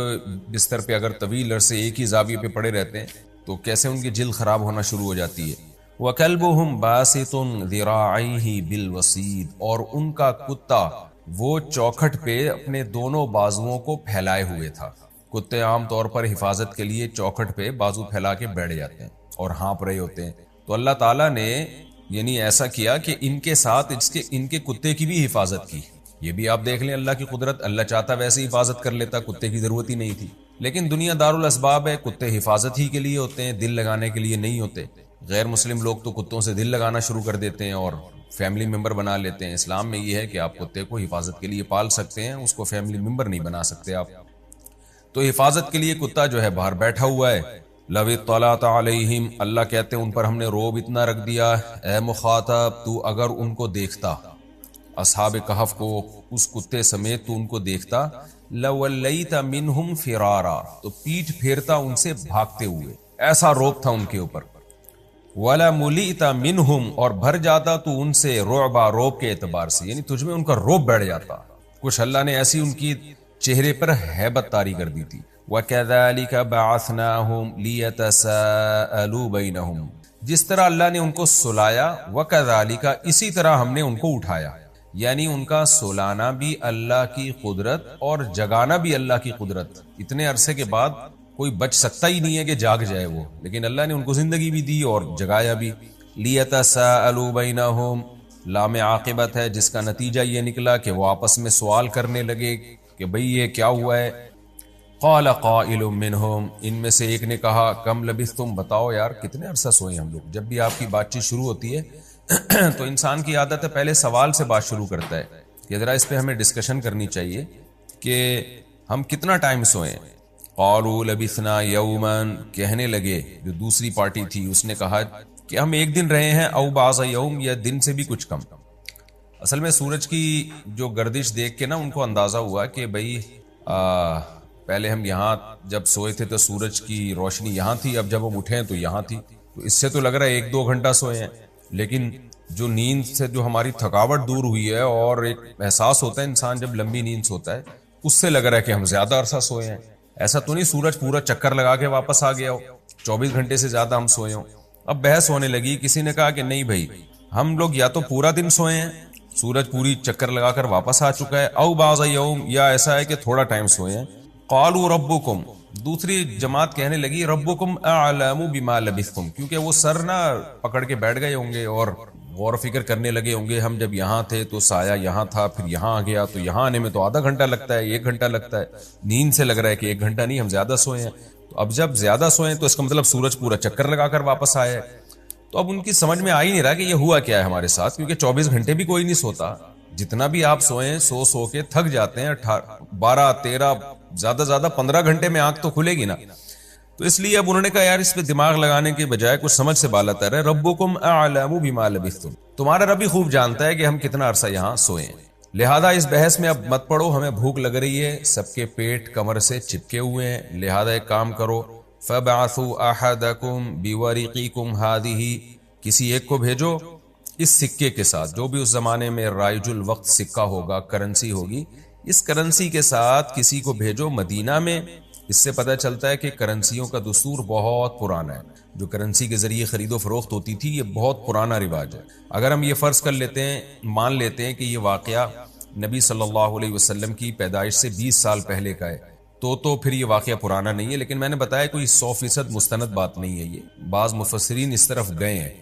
بستر پہ اگر طویل عرصے ایک ہی زاویے پہ پڑے رہتے ہیں تو کیسے ان کی جلد خراب ہونا شروع ہو جاتی ہے۔ وَكَلْبُهُمْ بَاسِطٌ ذِرَاعَيْهِ بِالْوَصِيدِ، اور ان کا کتا وہ چوکھٹ پہ اپنے دونوں بازوؤں کو پھیلائے ہوئے تھا۔ کتے عام طور پر حفاظت کے لیے چوکھٹ پہ بازو پھیلا کے بیٹھ جاتے ہیں اور ہانپ رہے ہوتے ہیں، تو اللہ تعالیٰ نے یعنی ایسا کیا کہ ان کے ساتھ ان کے کتے کی بھی حفاظت کی۔ یہ بھی آپ دیکھ لیں اللہ کی قدرت، اللہ چاہتا ویسے حفاظت کر لیتا، کتے کی ضرورت ہی نہیں تھی، لیکن دنیا دار الاسباب ہے، کتے حفاظت ہی کے لیے ہوتے ہیں، دل لگانے کے لیے نہیں ہوتے۔ غیر مسلم لوگ تو کتوں سے دل لگانا شروع کر دیتے ہیں اور فیملی ممبر بنا لیتے ہیں۔ اسلام میں یہ ہے کہ آپ کتے کو حفاظت کے لیے پال سکتے ہیں، اس کو فیملی ممبر نہیں بنا سکتے آپ۔ تو حفاظت کے لیے کتا جو ہے باہر بیٹھا ہوا ہے۔ لَوِ اطَّلَعْتَ عَلَيْهِمْ، اللہ کہتے ہیں ان پر ہم نے روب اتنا رکھ دیا، اے مخاطب تو اگر ان کو دیکھتا، اصحاب کہف کو اس کتے سمیت تو ان کو دیکھتا، لَوَلَّيْتَ مِنْهُمْ فِرَارًا، تو پیٹھ پھیرتا ان سے بھاگتے ہوئے، ایسا روب تھا ان کے اوپر۔ وَلَمُلِئْتَ مِنْهُمْ، اور بھر جاتا تو ان سے رعبا، روب کے اعتبار سے، یعنی تجھ میں ان کا روب بیٹھ جاتا۔ کچھ اللہ نے ایسی ان کی چہرے پر ہیبت طاری کر دی تھی. وَكَذَلِكَ بَعَثْنَاهُمْ لِيَتَسَاءَلُوا بَيْنَهُمْ, جس طرح اللہ نے ان کو سلایا, وَكَذَلِكَ, اسی طرح ہم نے ان کو اٹھایا. یعنی ان کا سلانا بھی اللہ کی قدرت اور جگانا بھی اللہ کی قدرت. اتنے عرصے کے بعد کوئی بچ سکتا ہی نہیں ہے کہ جاگ جائے وہ, لیکن اللہ نے ان کو زندگی بھی دی اور جگایا بھی. لِيَتَسَاءَلُوا بَيْنَهُمْ, لام عاقبت ہے جس کا نتیجہ یہ نکلا کہ وہ آپس میں سوال کرنے لگے کہ بھئی یہ کیا ہوا ہے. قال قائل منہم, ان میں سے ایک نے کہا, کم لبثتم, بتاؤ یار کتنے عرصہ سوئے ہم لوگ. جب بھی آپ کی بات چیت شروع ہوتی ہے تو انسان کی عادت ہے پہلے سوال سے بات شروع کرتا ہے کہ ذرا اس پہ ہمیں ڈسکشن کرنی چاہیے کہ ہم کتنا ٹائم سوئے. قالوا لبثنا یوما, کہنے لگے جو دوسری پارٹی تھی اس نے کہا کہ ہم ایک دن رہے ہیں, او بعض یوم, یا دن سے بھی کچھ کم. اصل میں سورج کی جو گردش دیکھ کے نا ان کو اندازہ ہوا کہ بھئی پہلے ہم یہاں جب سوئے تھے تو سورج کی روشنی یہاں تھی, اب جب ہم اٹھے ہیں تو یہاں تھی, تو اس سے تو لگ رہا ہے 1-2 گھنٹہ سوئے ہیں. لیکن جو نیند سے جو ہماری تھکاوٹ دور ہوئی ہے اور ایک احساس ہوتا ہے انسان جب لمبی نیند سوتا ہے, اس سے لگ رہا ہے کہ ہم زیادہ عرصہ سوئے ہیں. ایسا تو نہیں سورج پورا چکر لگا کے واپس آ گیا ہو, 24 گھنٹے سے زیادہ ہم سوئے ہوں. اب بحث ہونے لگی, کسی نے کہا کہ نہیں بھائی ہم لوگ یا تو پورا دن سوئے ہیں, سورج پوری چکر لگا کر واپس آ چکا ہے, او بعض یوم, یا ایسا ہے کہ تھوڑا ٹائم سوئے ہیں. قالوا ربکم, دوسری جماعت کہنے لگی ربکم اعلم بما لبثتم, کیونکہ وہ سر نہ پکڑ کے بیٹھ گئے ہوں گے اور غور و فکر کرنے لگے ہوں گے, ہم جب یہاں تھے تو سایہ یہاں تھا, پھر یہاں آ گیا تو یہاں آنے میں تو آدھا گھنٹہ لگتا ہے, 1 گھنٹہ لگتا ہے. نیند سے لگ رہا ہے کہ 1 گھنٹہ نہیں, ہم زیادہ سوئے ہیں. تو اب جب زیادہ سوئے تو اس کا مطلب سورج پورا چکر لگا کر واپس آیا ہے. تو اب ان کی سمجھ میں آ ہی نہیں رہا کہ یہ ہوا کیا ہے ہمارے ساتھ, کیونکہ 24 گھنٹے بھی کوئی نہیں سوتا. جتنا بھی آپ سوئیں سو کے تھک جاتے ہیں, 12-13 زیادہ 15 گھنٹے میں آنکھ تو کھلے گی نا. تو اس لیے اب انہوں نے کہا یار اس پہ دماغ لگانے کے بجائے کچھ سمجھ سے بالا تر ہے. ربکم اعلم بما لبثتم, تمہارا رب ہی خوب جانتا ہے کہ ہم کتنا عرصہ یہاں سوئے ہیں. لہذا اس بحث میں اب مت پڑو, ہمیں بھوک لگ رہی ہے, سب کے پیٹ کمر سے چپکے ہوئے ہیں, لہذا ایک کام کرو, فبعثوا احدکم بورقکم هذه, کسی ایک کو بھیجو اس سکے کے ساتھ, جو بھی اس زمانے میں رائج الوقت سکہ ہوگا, کرنسی ہوگی, اس کرنسی کے ساتھ کسی کو بھیجو مدینہ میں. اس سے پتہ چلتا ہے کہ کرنسیوں کا دستور بہت پرانا ہے. جو کرنسی کے ذریعے خرید و فروخت ہوتی تھی یہ بہت پرانا رواج ہے. اگر ہم یہ فرض کر لیتے ہیں, مان لیتے ہیں کہ یہ واقعہ نبی صلی اللہ علیہ وسلم کی پیدائش سے 20 سال پہلے کا ہے, تو پھر یہ واقعہ پرانا نہیں ہے. لیکن میں نے بتایا کوئی 100% مستند بات نہیں ہے, یہ بعض مفسرین اس طرف گئے ہیں,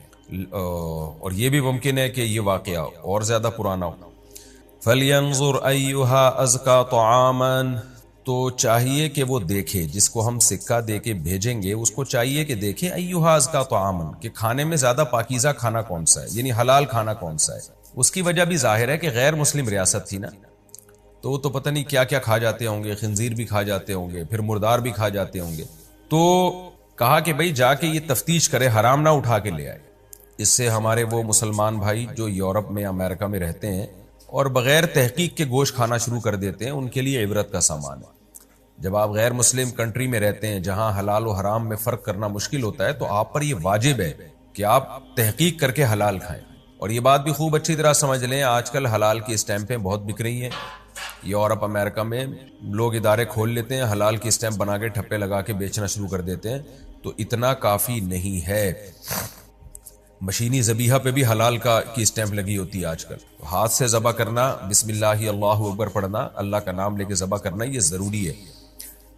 اور یہ بھی ممکن ہے کہ یہ واقعہ اور زیادہ پرانا ہو. فَلْيَنْظُرْ أَيُّهَا أَزْكَى طَعَامًا, تو چاہیے کہ وہ دیکھے, جس کو ہم سکہ دے کے بھیجیں گے اس کو چاہیے کہ دیکھے أَيُّهَا أَزْكَى طَعَامًا, کہ کھانے میں زیادہ پاکیزہ کھانا کون سا ہے, یعنی حلال کھانا کون سا ہے. اس کی وجہ بھی ظاہر ہے کہ غیر مسلم ریاست تھی نا, تو پتہ نہیں کیا کیا کھا جاتے ہوں گے, خنزیر بھی کھا جاتے ہوں گے, پھر مردار بھی کھا جاتے ہوں گے. تو کہا کہ بھئی جا کے یہ تفتیش کرے, حرام نہ اٹھا کے لے آئے. اس سے ہمارے وہ مسلمان بھائی جو یورپ میں امریکہ میں رہتے ہیں اور بغیر تحقیق کے گوشت کھانا شروع کر دیتے ہیں, ان کے لیے عبرت کا سامان ہے. جب آپ غیر مسلم کنٹری میں رہتے ہیں جہاں حلال و حرام میں فرق کرنا مشکل ہوتا ہے, تو آپ پر یہ واجب ہے کہ آپ تحقیق کر کے حلال کھائیں. اور یہ بات بھی خوب اچھی طرح سمجھ لیں, آج کل حلال کی اسٹیمپیں بہت بک رہی ہیں. یورپ امریکہ میں لوگ ادارے کھول لیتے ہیں, حلال کی اسٹیمپ بنا کے ٹھپے لگا کے بیچنا شروع کر دیتے ہیں. تو اتنا کافی نہیں ہے, مشینی ذبیحہ پہ بھی حلال کی اسٹیمپ لگی ہوتی ہے آج کل. ہاتھ سے ذبح کرنا, بسم اللہ اللہ اکبر پڑھنا, اللہ کا نام لے کے ذبح کرنا, یہ ضروری ہے.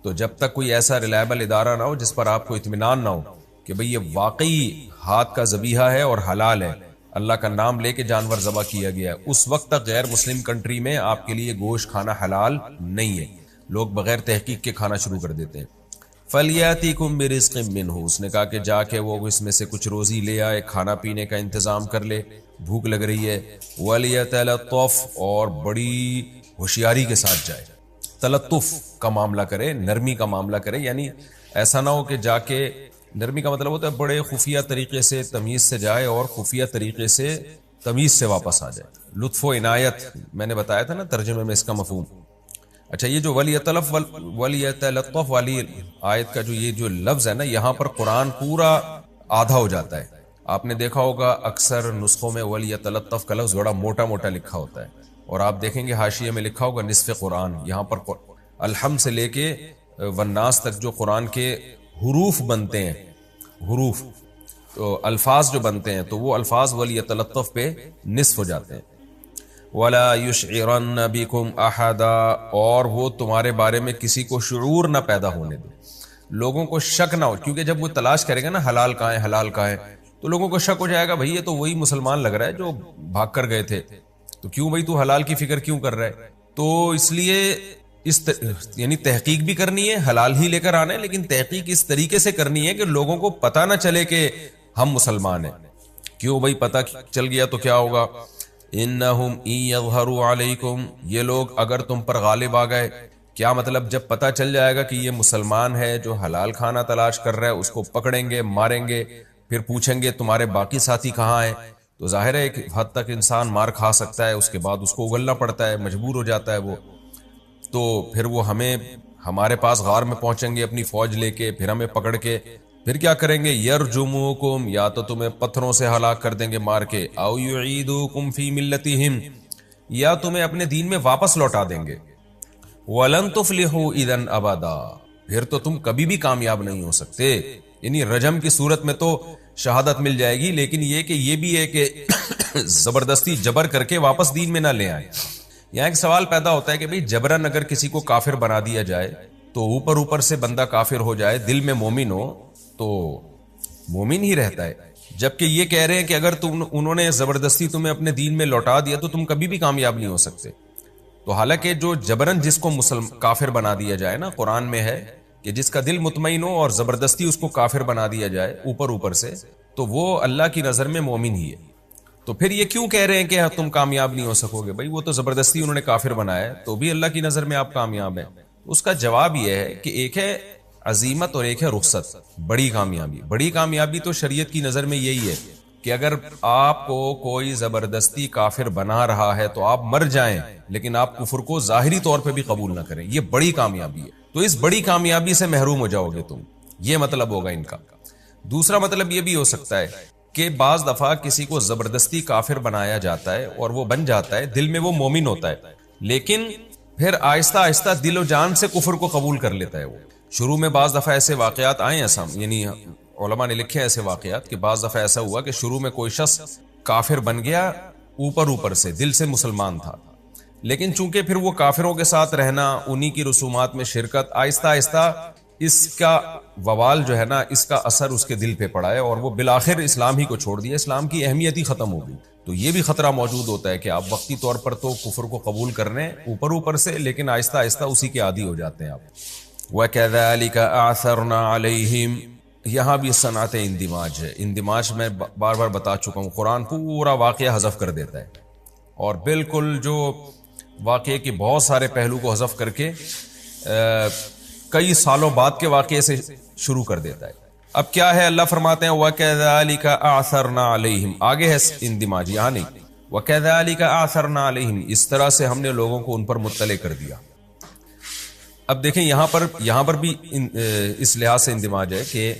تو جب تک کوئی ایسا ریلائبل ادارہ نہ ہو جس پر آپ کو اطمینان نہ ہو کہ بھئی یہ واقعی ہاتھ کا ذبیحہ ہے اور حلال ہے, اللہ کا نام لے کے جانور ذبح کیا گیا ہے, اس وقت تک غیر مسلم کنٹری میں آپ کے لیے گوشت کھانا حلال نہیں ہے. لوگ بغیر تحقیق کے کھانا شروع کر دیتے ہیں. فَلْيَأْتِكُمْ بِرِزْقٍ مِّنْهُ, اس نے کہا کہ جا کے وہ اس میں سے کچھ روزی لے آئے, کھانا پینے کا انتظام کر لے, بھوک لگ رہی ہے. وَلْيَتَلَطَّفْ, اور بڑی ہوشیاری کے ساتھ جائے, تلطف کا معاملہ کرے, نرمی کا معاملہ کرے. یعنی ایسا نہ ہو کہ جا کے, نرمی کا مطلب ہوتا ہے بڑے خفیہ طریقے سے تمیز سے جائے اور خفیہ طریقے سے تمیز سے واپس آ جائے. لطف و عنایت میں نے بتایا تھا نا ترجمے میں اس کا مفہوم. اچھا, یہ جو وَلْيَتَلَطَّفْ والی آیت کا جو یہ لفظ ہے نا, یہاں پر قرآن پورا آدھا ہو جاتا ہے. آپ نے دیکھا ہوگا اکثر نسخوں میں وَلْيَتَلَطَّفْ کا لفظ بڑا موٹا موٹا لکھا ہوتا ہے, اور آپ دیکھیں گے حاشیے میں لکھا ہوگا نصف قرآن. یہاں پر الحم سے لے کے والناس تک جو قرآن کے حروف بنتے ہیں، حروف تو الفاظ جو بنتے ہیں، تو وہ الفاظ ولیتلطف پہ نصف ہو جاتے ہیں. وَلَا يُشْعِرَنَّ بِكُمْ أَحَدًا، اور وہ تمہارے بارے میں کسی کو شعور نہ پیدا ہونے دے، لوگوں کو شک نہ ہو، کیونکہ جب وہ تلاش کرے گا نا حلال کہاں ہے حلال کہاں ہے، تو لوگوں کو شک ہو جائے گا بھئی یہ تو وہی مسلمان لگ رہا ہے جو بھاگ کر گئے تھے، تو کیوں بھئی تو حلال کی فکر کیوں کر رہا ہے. تو اس لیے یعنی تحقیق بھی کرنی ہے، حلال ہی لے کر آنا ہے، لیکن تحقیق اس طریقے سے کرنی ہے کہ لوگوں کو پتہ نہ چلے کہ ہم مسلمان ہیں. کیوں بھئی پتہ چل گیا تو کیا ہوگا؟ انہم ان یظہروا علیکم، یہ لوگ اگر تم پر غالب آ گئے، کیا مطلب جب پتہ چل جائے گا کہ یہ مسلمان ہے جو حلال کھانا تلاش کر رہا ہے، اس کو پکڑیں گے، ماریں گے، پھر پوچھیں گے تمہارے باقی ساتھی کہاں ہیں، تو ظاہر ہے ایک حد تک انسان مار کھا سکتا ہے، اس کے بعد اس کو اگلنا پڑتا ہے، مجبور ہو جاتا ہے وہ، تو پھر وہ ہمارے پاس غار میں پہنچیں گے اپنی فوج لے کے، پھر ہمیں پکڑ کے پھر کیا کریں گے؟ یرجموکم، یا تو تمہیں پتھروں سے ہلاک کر دیں گے مار کے، او یعیدوکم فی ملتہم، یا تمہیں اپنے دین میں واپس لوٹا دیں گے. وَلَن تُفْلِحُوا اِذًا أَبَدًا، پھر تو تم کبھی بھی کامیاب نہیں ہو سکتے. یعنی رجم کی صورت میں تو شہادت مل جائے گی، لیکن یہ بھی ہے کہ زبردستی جبر کر کے واپس دین میں نہ لے آئے. یہاں ایک سوال پیدا ہوتا ہے کہ بھئی جبرن اگر کسی کو کافر بنا دیا جائے تو اوپر سے بندہ کافر ہو جائے، دل میں مومن ہو تو مومن ہی رہتا ہے، جبکہ یہ کہہ رہے ہیں کہ اگر انہوں نے زبردستی تمہیں اپنے دین میں لوٹا دیا تو تم کبھی بھی کامیاب نہیں ہو سکتے. تو حالانکہ جو جبرن جس کو کافر بنا دیا جائے نا، قرآن میں ہے کہ جس کا دل مطمئن ہو اور زبردستی اس کو کافر بنا دیا جائے اوپر سے، تو وہ اللہ کی نظر میں مومن ہی ہے. تو پھر یہ کیوں کہہ رہے ہیں کہ تم کامیاب نہیں ہو سکو گے؟ بھائی وہ تو زبردستی انہوں نے کافر بنایا ہے، تو بھی اللہ کی نظر میں آپ کامیاب ہیں. اس کا جواب یہ ہے کہ ایک ہے عزیمت اور ایک ہے رخصت. بڑی کامیابی تو شریعت کی نظر میں یہی ہے کہ اگر آپ کو کوئی زبردستی کافر بنا رہا ہے تو آپ مر جائیں، لیکن آپ کفر کو ظاہری طور پہ بھی قبول نہ کریں. یہ بڑی کامیابی ہے. تو اس بڑی کامیابی سے محروم ہو جاؤ گے تم، یہ مطلب ہوگا ان کا. دوسرا مطلب یہ بھی ہو سکتا ہے کہ بعض دفعہ کسی کو زبردستی کافر بنایا جاتا ہے اور وہ بن جاتا ہے، دل میں وہ مومن ہوتا ہے، لیکن پھر آہستہ آہستہ دل و جان سے کفر کو قبول کر لیتا ہے. وہ شروع میں بعض دفعہ ایسے واقعات آئے ہیں، یعنی علماء نے لکھے ایسے واقعات کہ بعض دفعہ ایسا ہوا کہ شروع میں کوئی شخص کافر بن گیا، اوپر سے دل سے مسلمان تھا، لیکن چونکہ پھر وہ کافروں کے ساتھ رہنا، انہی کی رسومات میں شرکت، آہستہ آہستہ اس کا وبال جو ہے نا، اس کا اثر اس کے دل پہ پڑا ہے اور وہ بالآخر اسلام ہی کو چھوڑ دیا، اسلام کی اہمیت ہی ختم ہو گئی. تو یہ بھی خطرہ موجود ہوتا ہے کہ آپ وقتی طور پر تو کفر کو قبول کر رہے ہیں اوپر سے، لیکن آہستہ آہستہ اسی کے عادی ہو جاتے ہیں آپ. وَكَذَلِكَ أَعْثَرْنَا عَلَيْهِمْ، یہاں بھی صنعت اندماج ہے. اندماج میں بار بار بتا چکا ہوں، قرآن پورا واقعہ حذف کر دیتا ہے اور بالکل جو واقعے کے بہت سارے پہلو کو حذف کر کے کئی سالوں بعد کے واقعے سے شروع کر دیتا ہے. اب کیا ہے؟ اللہ فرماتے ہیں وَكَذَلِكَ أَعْثَرْنَا عَلَيْهِمْ، آگے ہے اندماج، یہاں نہیں. وَكَذَلِكَ أَعْثَرْنَا عَلَيْهِمْ، اس طرح سے ہم نے لوگوں کو ان پر مطلع کر دیا. اب دیکھیں یہاں پر بھی اس لحاظ سے اندماج ہے کہ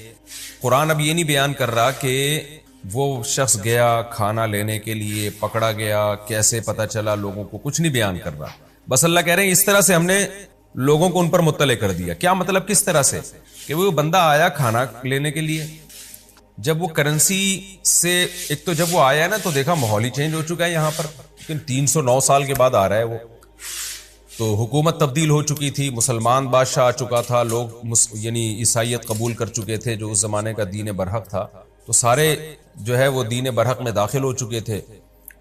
قرآن اب یہ نہیں بیان کر رہا کہ وہ شخص گیا کھانا لینے کے لیے، پکڑا گیا، کیسے پتہ چلا، لوگوں کو کچھ نہیں بیان کر رہا. بس اللہ کہہ رہے ہیں اس طرح سے ہم نے لوگوں کو ان پر مطلع کر دیا. کیا مطلب؟ کس طرح سے کہ وہ بندہ آیا کھانا لینے کے لیے، جب وہ کرنسی سے ایک تو جب وہ آیا ہے نا تو دیکھا ماحول ہی چینج ہو چکا ہے یہاں پر، لیکن 309 سال کے بعد آ رہا ہے وہ، تو حکومت تبدیل ہو چکی تھی، مسلمان بادشاہ آ چکا تھا، لوگ یعنی عیسائیت قبول کر چکے تھے جو اس زمانے کا دین برحق تھا، تو سارے جو ہے وہ دین برحق میں داخل ہو چکے تھے.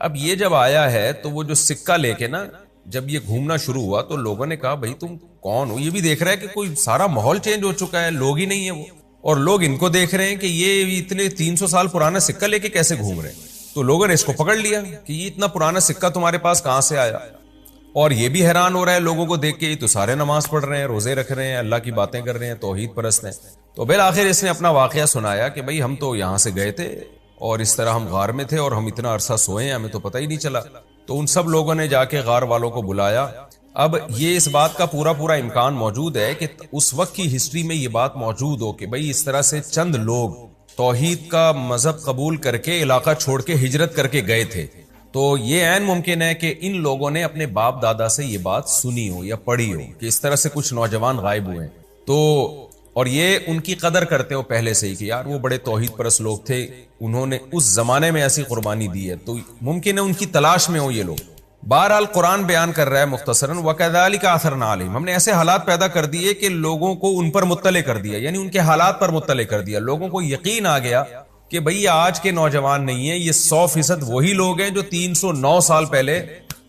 اب یہ جب آیا ہے تو وہ جو سکہ لے کے نا جب یہ گھومنا شروع ہوا تو لوگوں نے کہا بھائی تم کون ہو؟ یہ بھی دیکھ رہا ہے کہ کوئی سارا ماحول چینج ہو چکا ہے، لوگ ہی نہیں ہے وہ، اور لوگ ان کو دیکھ رہے ہیں کہ یہ اتنے 300 سال پرانا سکہ لے کے کیسے گھوم رہے ہیں. تو لوگوں نے اس کو پکڑ لیا کہ یہ اتنا پرانا سکہ تمہارے پاس کہاں سے آیا. اور یہ بھی حیران ہو رہا ہے لوگوں کو دیکھ کے، تو سارے نماز پڑھ رہے ہیں، روزے رکھ رہے ہیں، اللہ کی باتیں کر رہے ہیں، توحید پرست ہیں. تو بالآخر اس نے اپنا واقعہ سنایا کہ بھئی ہم تو یہاں سے گئے تھے اور اس طرح ہم غار میں تھے اور ہم اتنا عرصہ سوئے ہیں، ہمیں تو پتہ ہی نہیں چلا. تو ان سب لوگوں نے جا کے غار والوں کو بلایا. اب یہ اس بات کا پورا امکان موجود ہے کہ اس وقت کی ہسٹری میں یہ بات موجود ہو کہ بھئی اس طرح سے چند لوگ توحید کا مذہب قبول کر کے علاقہ چھوڑ کے ہجرت کر کے گئے تھے تو یہ عین ممکن ہے کہ ان لوگوں نے اپنے باپ دادا سے یہ بات سنی ہو یا پڑھی ہو کہ اس طرح سے کچھ نوجوان غائب ہوئے ہیں، تو اور یہ ان کی قدر کرتے ہو پہلے سے ہی کہ یار وہ بڑے توحید پرست لوگ تھے، انہوں نے اس زمانے میں ایسی قربانی دی ہے، تو ممکن ہے ان کی تلاش میں ہو یہ لوگ۔ بہرحال قرآن بیان کر رہا ہے مختصراً وَكَذَلِكَ أَثَرْنَا عَلَيْهِمْ، ہم نے ایسے حالات پیدا کر دیے کہ لوگوں کو ان پر مطلع کر دیا، یعنی ان کے حالات پر مطلع کر دیا، لوگوں کو یقین آ گیا کہ بھئی آج کے نوجوان نہیں ہیں، یہ 100% وہی لوگ ہیں جو 309 سال پہلے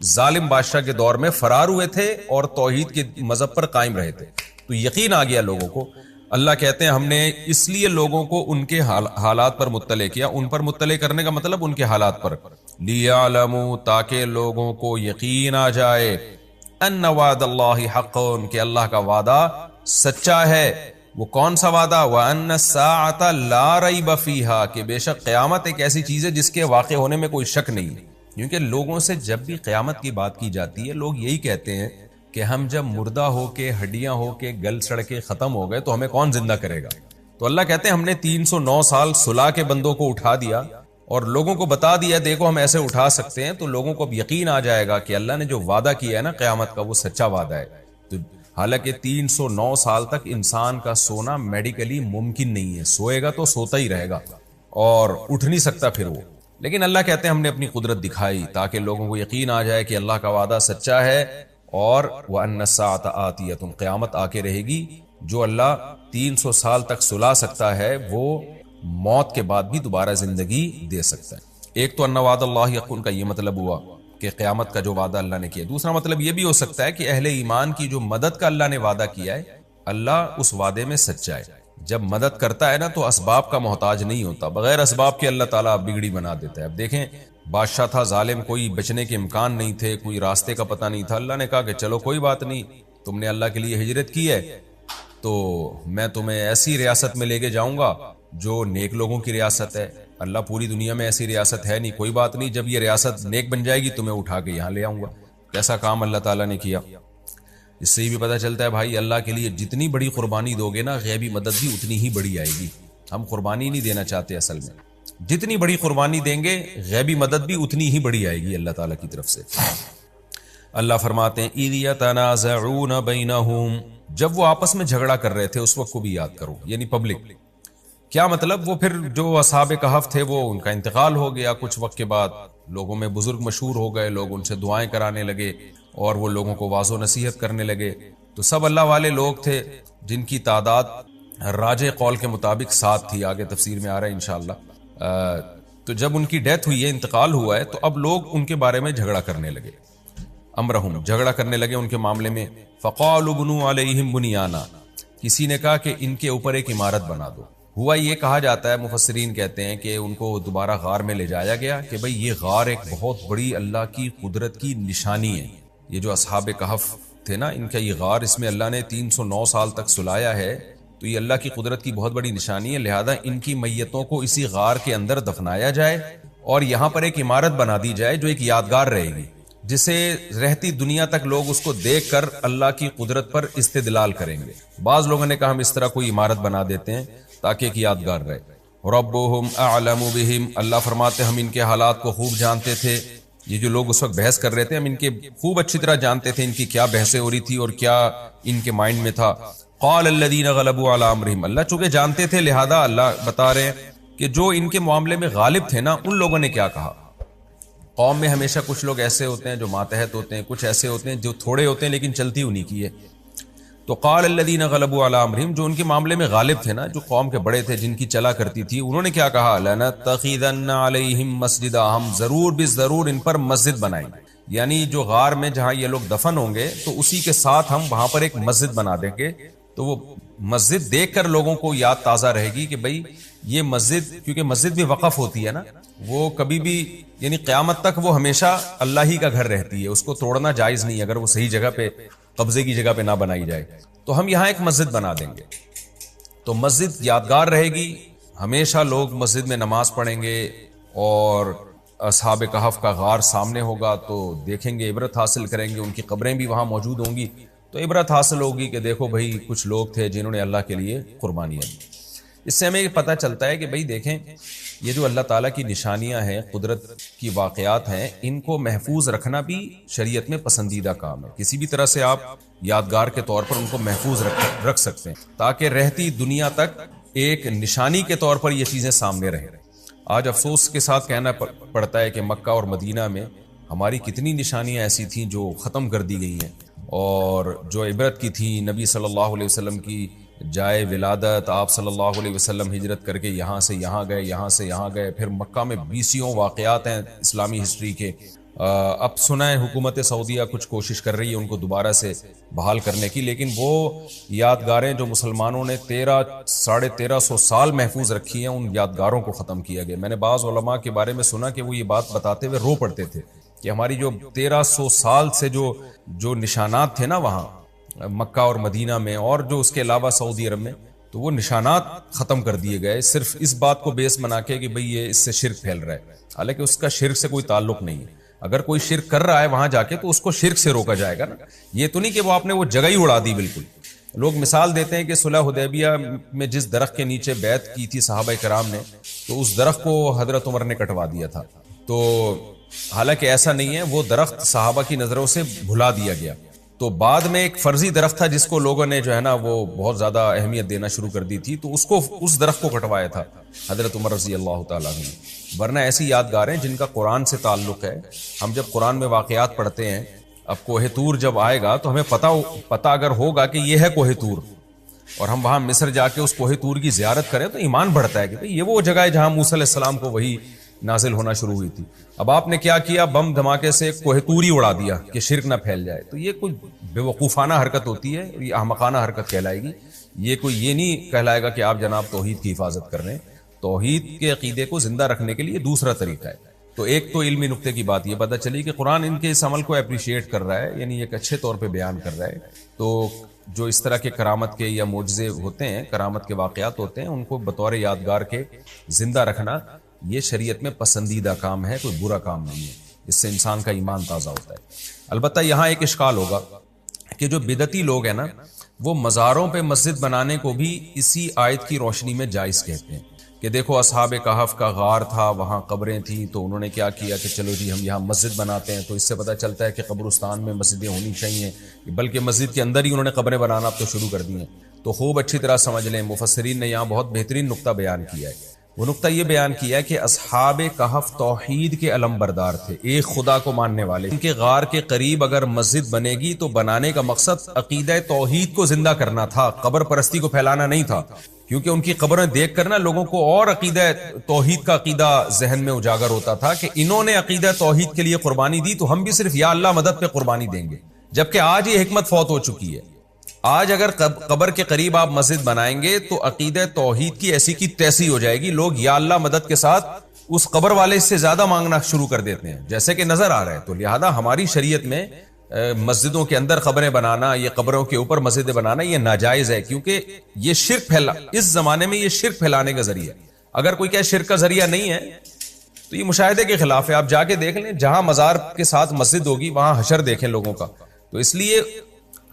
ظالم بادشاہ کے دور میں فرار ہوئے تھے اور توحید کے مذہب پر قائم رہے تھے۔ تو یقین آ گیا لوگوں کو۔ اللہ کہتے ہیں ہم نے اس لیے لوگوں کو ان کے حالات پر مطلع کیا، ان پر مطلع کرنے کا مطلب ان کے حالات پر، لیعلموا، تاکہ لوگوں کو یقین آ جائے، ان وعد اللہ حق، کہ اللہ کا وعدہ سچا ہے۔ وہ کون سا وعدہ؟ وَأَنَّ السَّاعَةَ لَا رَيْبَ فِيهَا، کہ بے شک قیامت ایک ایسی چیز ہے جس کے واقع ہونے میں کوئی شک نہیں ہے۔ کیونکہ لوگوں سے جب بھی قیامت کی بات کی جاتی ہے لوگ یہی کہتے ہیں کہ ہم جب مردہ ہو کے، ہڈیاں ہو کے، گل سڑ کے ختم ہو گئے تو ہمیں کون زندہ کرے گا؟ تو اللہ کہتے ہیں ہم نے 309 سال سلا کے بندوں کو اٹھا دیا اور لوگوں کو بتا دیا دیکھو ہم ایسے اٹھا سکتے ہیں، تو لوگوں کو اب یقین آ جائے گا کہ اللہ نے جو وعدہ کیا ہے نا قیامت کا وہ سچا وعدہ ہے۔ تو حالانکہ 309 سال تک انسان کا سونا میڈیکلی ممکن نہیں ہے، سوئے گا تو سوتا ہی رہے گا اور اٹھ نہیں سکتا پھر وہ، لیکن اللہ کہتے ہیں ہم نے اپنی قدرت دکھائی تاکہ لوگوں کو یقین آ جائے کہ اللہ کا وعدہ سچا ہے، اور وَأَنَّ السَّاعَةَ آتِيَةٌ، قیامت آ کے رہے گی۔ جو اللہ 300 سال تک سلا سکتا ہے وہ موت کے بعد بھی دوبارہ زندگی دے سکتا ہے۔ ایک تو ان وعد اللہ حق کا یہ مطلب ہوا کہ قیامت کا جو وعدہ اللہ نے کیا۔ دوسرا مطلب یہ بھی ہو سکتا ہے کہ اہل ایمان کی جو مدد کا اللہ نے وعدہ کیا ہے، اللہ اس وعدے میں سچا ہے۔ جب مدد کرتا ہے نا تو اسباب کا محتاج نہیں ہوتا، بغیر اسباب کے اللہ تعالیٰ بگڑی بنا دیتا ہے۔ اب دیکھیں بادشاہ تھا ظالم، کوئی بچنے کے امکان نہیں تھے، کوئی راستے کا پتہ نہیں تھا، اللہ نے کہا کہ چلو کوئی بات نہیں، تم نے اللہ کے لیے ہجرت کی ہے تو میں تمہیں ایسی ریاست میں لے کے جاؤں گا جو نیک لوگوں کی ریاست ہے۔ اللہ پوری دنیا میں ایسی ریاست ہے نہیں، کوئی بات نہیں، جب یہ ریاست نیک بن جائے گی تمہیں اٹھا کے یہاں لے آؤں گا۔ کیسا کام اللہ تعالیٰ نے کیا۔ اس سے بھی پتہ چلتا ہے بھائی اللہ کے لیے جتنی بڑی قربانی دو گے نا غیبی مدد بھی اتنی ہی بڑی آئے گی۔ ہم قربانی نہیں دینا چاہتے اصل میں، جتنی بڑی قربانی دیں گے غیبی مدد بھی اتنی ہی بڑی آئے گی اللہ تعالیٰ کی طرف سے۔ اللہ فرماتے ہیں اِذْ يَتَنَازَعُونَ بَيْنَهُمْ، جب وہ آپس میں جھگڑا کر رہے تھے اس وقت کو بھی یاد کرو، یعنی پبلک۔ کیا مطلب؟ وہ پھر جو اصحاب کہف تھے وہ ان کا انتقال ہو گیا کچھ وقت کے بعد، لوگوں میں بزرگ مشہور ہو گئے، لوگ ان سے دعائیں کرانے لگے اور وہ لوگوں کو واعظ و نصیحت کرنے لگے، تو سب اللہ والے لوگ تھے جن کی تعداد راجح قول کے مطابق 7 تھی، آگے تفسیر میں آ رہا ہے انشاءاللہ۔ تو جب ان کی ڈیتھ ہوئی ہے، انتقال ہوا ہے، تو اب لوگ ان کے بارے میں جھگڑا کرنے لگے، امرہم، جھگڑا کرنے لگے ان کے معاملے میں۔ فقالوا بنوا علیہم بنیانا، کسی نے کہا کہ ان کے اوپر ایک عمارت بنا دو۔ ہوا یہ کہا جاتا ہے، مفسرین کہتے ہیں کہ ان کو دوبارہ غار میں لے جایا گیا کہ بھئی یہ غار ایک بہت بڑی اللہ کی قدرت کی نشانی ہے۔ یہ جو اصحاب کہف تھے نا، ان کا یہ غار، اس میں اللہ نے 309 سال تک سلایا ہے، تو یہ اللہ کی قدرت کی بہت بڑی نشانی ہے، لہذا ان کی میتوں کو اسی غار کے اندر دفنایا جائے اور یہاں پر ایک عمارت بنا دی جائے جو ایک یادگار رہے گی، جسے رہتی دنیا تک لوگ اس کو دیکھ کر اللہ کی قدرت پر استدلال کریں گے۔ بعض لوگوں نے کہا ہم اس طرح کوئی عمارت بنا دیتے ہیں تاکہ ایک یادگار رہے۔ ربهم اعلم بهم، اللہ فرماتے ہم ان کے حالات کو خوب جانتے تھے۔ یہ جو لوگ اس وقت بحث کر رہے تھے ہم ان کے خوب اچھی طرح جانتے تھے، ان کی کیا بحثیں ہو رہی تھی اور کیا ان کے مائنڈ میں تھا۔ قال الذين غلبوا على امرهم، اللہ چونکہ جانتے تھے لہذا اللہ بتا رہے ہیں کہ جو ان کے معاملے میں غالب تھے نا ان لوگوں نے کیا کہا۔ قوم میں ہمیشہ کچھ لوگ ایسے ہوتے ہیں جو ماتحت ہوتے ہیں، کچھ ایسے ہوتے ہیں جو تھوڑے ہوتے ہیں لیکن چلتی انہی کی ہے۔ تو قال الذين غلبوا على امرهم، جو ان کے معاملے میں غالب تھے نا، جو قوم کے بڑے تھے جن کی چلا کرتی تھی، انہوں نے کیا کہا، لنتخذن عليهم مسجدا، ہم ضرور بالضرور ان پر مسجد بنائیں گے، یعنی جو غار میں جہاں یہ لوگ دفن ہوں گے تو اسی کے ساتھ ہم وہاں پر ایک مسجد بنا دیں گے۔ تو وہ مسجد دیکھ کر لوگوں کو یاد تازہ رہے گی کہ بھئی یہ مسجد، کیونکہ مسجد بھی وقف ہوتی ہے نا، وہ کبھی بھی یعنی قیامت تک وہ ہمیشہ اللہ ہی کا گھر رہتی ہے، اس کو توڑنا جائز نہیں اگر وہ صحیح جگہ پہ، قبضے کی جگہ پہ نہ بنائی جائے۔ تو ہم یہاں ایک مسجد بنا دیں گے، تو مسجد یادگار رہے گی، ہمیشہ لوگ مسجد میں نماز پڑھیں گے اور اصحاب کہف کا غار سامنے ہوگا تو دیکھیں گے، عبرت حاصل کریں گے، ان کی قبریں بھی وہاں موجود ہوں گی، تو عبرت حاصل ہوگی کہ دیکھو بھئی کچھ لوگ تھے جنہوں نے اللہ کے لیے قربانیاں دی۔ اس سے ہمیں پتہ چلتا ہے کہ بھئی دیکھیں یہ جو اللہ تعالیٰ کی نشانیاں ہیں، قدرت کی واقعات ہیں، ان کو محفوظ رکھنا بھی شریعت میں پسندیدہ کام ہے. کسی بھی طرح سے آپ یادگار کے طور پر ان کو محفوظ رکھ سکتے ہیں تاکہ رہتی دنیا تک ایک نشانی کے طور پر یہ چیزیں سامنے رہیں. آج افسوس کے ساتھ کہنا پڑتا ہے کہ مکہ اور مدینہ میں ہماری کتنی نشانیاں ایسی تھیں جو ختم کر دی گئی ہیں، اور جو عبرت کی تھی نبی صلی اللہ علیہ وسلم کی جائے ولادت، آپ صلی اللہ علیہ وسلم ہجرت کر کے یہاں سے یہاں گئے، یہاں سے یہاں گئے، پھر مکہ میں 20 واقعات ہیں اسلامی ہسٹری کے. اب سنائیں حکومت سعودیہ کچھ کوشش کر رہی ہے ان کو دوبارہ سے بحال کرنے کی، لیکن وہ یادگاریں جو مسلمانوں نے 1300 سال محفوظ رکھی ہیں، ان یادگاروں کو ختم کیا گیا. میں نے بعض علماء کے بارے میں سنا کہ وہ یہ بات بتاتے ہوئے رو پڑتے تھے کہ ہماری جو 1300 سال سے جو نشانات تھے نا وہاں مکہ اور مدینہ میں، اور جو اس کے علاوہ سعودی عرب میں، تو وہ نشانات ختم کر دیے گئے صرف اس بات کو بیس بنا کے کہ بھئی یہ اس سے شرک پھیل رہا ہے. حالانکہ اس کا شرک سے کوئی تعلق نہیں ہے. اگر کوئی شرک کر رہا ہے وہاں جا کے تو اس کو شرک سے روکا جائے گا نا. یہ تو نہیں کہ وہ آپ نے وہ جگہ ہی اڑا دی بالکل. لوگ مثال دیتے ہیں کہ صلح حدیبیہ میں جس درخت کے نیچے بیعت کی تھی صحابہ کرام نے، تو اس درخت کو حضرت عمر نے کٹوا دیا تھا. تو حالانکہ ایسا نہیں ہے، وہ درخت صحابہ کی نظروں سے بھلا دیا گیا. تو بعد میں ایک فرضی درخت تھا جس کو لوگوں نے جو ہے نا وہ بہت زیادہ اہمیت دینا شروع کر دی تھی، تو اس درخت کو کٹوایا تھا حضرت عمر رضی اللہ تعالیٰ عنہ. ورنہ ایسی یادگاریں جن کا قرآن سے تعلق ہے، ہم جب قرآن میں واقعات پڑھتے ہیں، اب کوہ طور جب آئے گا تو ہمیں پتہ اگر ہوگا کہ یہ ہے کوہ طور، اور ہم وہاں مصر جا کے اس کوہ طور کی زیارت کریں تو ایمان بڑھتا ہے کہ یہ وہ جگہ ہے جہاں موسیٰ علیہ السلام کو وہی نازل ہونا شروع ہوئی تھی. اب آپ نے کیا کیا؟ بم دھماکے سے کوہ طور ہی اڑا دیا کہ شرک نہ پھیل جائے. تو یہ کوئی بیوقوفانہ حرکت ہوتی ہے، یہ احمقانہ حرکت کہلائے گی. یہ نہیں کہلائے گا کہ آپ جناب توحید کی حفاظت کر رہے ہیں. توحید کے عقیدے کو زندہ رکھنے کے لیے دوسرا طریقہ ہے. تو ایک تو علمی نقطے کی بات یہ پتہ چلی کہ قرآن ان کے اس عمل کو اپریشیٹ کر رہا ہے، یعنی ایک اچھے طور پہ بیان کر رہا ہے. تو جو اس طرح کے کرامت کے یا معجزے ہوتے ہیں، کرامت کے واقعات ہوتے ہیں، ان کو بطور یادگار کے زندہ رکھنا یہ شریعت میں پسندیدہ کام ہے، کوئی برا کام نہیں ہے. اس سے انسان کا ایمان تازہ ہوتا ہے. البتہ یہاں ایک اشکال ہوگا کہ جو بدعتی لوگ ہیں نا، وہ مزاروں پہ مسجد بنانے کو بھی اسی آیت کی روشنی میں جائز کہتے ہیں کہ دیکھو اصحاب کہف کا غار تھا، وہاں قبریں تھیں، تو انہوں نے کیا کیا کہ چلو جی ہم یہاں مسجد بناتے ہیں. تو اس سے پتہ چلتا ہے کہ قبرستان میں مسجدیں ہونی چاہیے، بلکہ مسجد کے اندر ہی انہوں نے قبریں بنانا اب تو شروع کر دی ہیں. تو خوب اچھی طرح سمجھ لیں، مفسرین نے یہاں بہت بہترین نقطہ بیان کیا ہے. وہ نقطہ یہ بیان کیا ہے کہ اصحاب کہف توحید کے علم بردار تھے، ایک خدا کو ماننے والے. ان کے غار کے قریب اگر مسجد بنے گی تو بنانے کا مقصد عقیدہ توحید کو زندہ کرنا تھا، قبر پرستی کو پھیلانا نہیں تھا. کیونکہ ان کی قبریں دیکھ کر نا لوگوں کو اور عقیدہ توحید کا عقیدہ ذہن میں اجاگر ہوتا تھا کہ انہوں نے عقیدہ توحید کے لیے قربانی دی تو ہم بھی صرف یا اللہ مدد پہ قربانی دیں گے. جبکہ آج یہ حکمت فوت ہو چکی ہے. آج اگر قبر کے قریب آپ مسجد بنائیں گے تو عقیدہ توحید کی ایسی کی تیسی ہو جائے گی. لوگ یا اللہ مدد کے ساتھ اس قبر والے سے زیادہ مانگنا شروع کر دیتے ہیں، جیسے کہ نظر آ رہا ہے. تو لہذا ہماری شریعت میں مسجدوں کے اندر قبریں بنانا، یہ قبروں کے اوپر مسجدیں بنانا یہ ناجائز ہے، کیونکہ یہ شرک اس زمانے میں یہ شرک پھیلانے کا ذریعہ. اگر کوئی کہ شرک کا ذریعہ نہیں ہے تو یہ مشاہدے کے خلاف ہے. آپ جا کے دیکھ لیں، جہاں مزار کے ساتھ مسجد ہوگی وہاں حشر دیکھیں لوگوں کا. تو اس لیے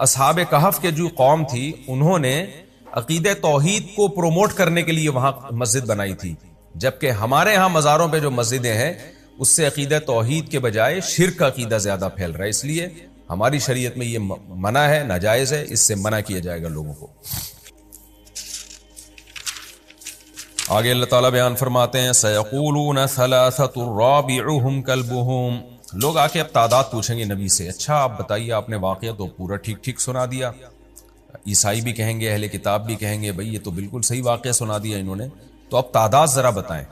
اصحاب کہف کے جو قوم تھی انہوں نے عقیدہ توحید کو پروموٹ کرنے کے لیے وہاں مسجد بنائی تھی، جبکہ ہمارے ہاں مزاروں پہ جو مسجدیں ہیں اس سے عقیدہ توحید کے بجائے شرک کا عقیدہ زیادہ پھیل رہا ہے. اس لیے ہماری شریعت میں یہ منع ہے، ناجائز ہے، اس سے منع کیا جائے گا لوگوں کو. آگے اللہ تعالیٰ بیان فرماتے ہیں سَيَقُولُونَ ثَلَاثَةٌ رَابِعُهُمْ كَلْبُهُمْ. لوگ آ کے اب تعداد پوچھیں گے نبی سے، اچھا آپ بتائیے آپ نے واقعہ تو پورا ٹھیک ٹھیک سنا دیا. عیسائی بھی کہیں گے، اہل کتاب بھی کہیں گے بھئی یہ تو بالکل صحیح واقعہ سنا دیا انہوں نے، تو اب تعداد ذرا بتائیں.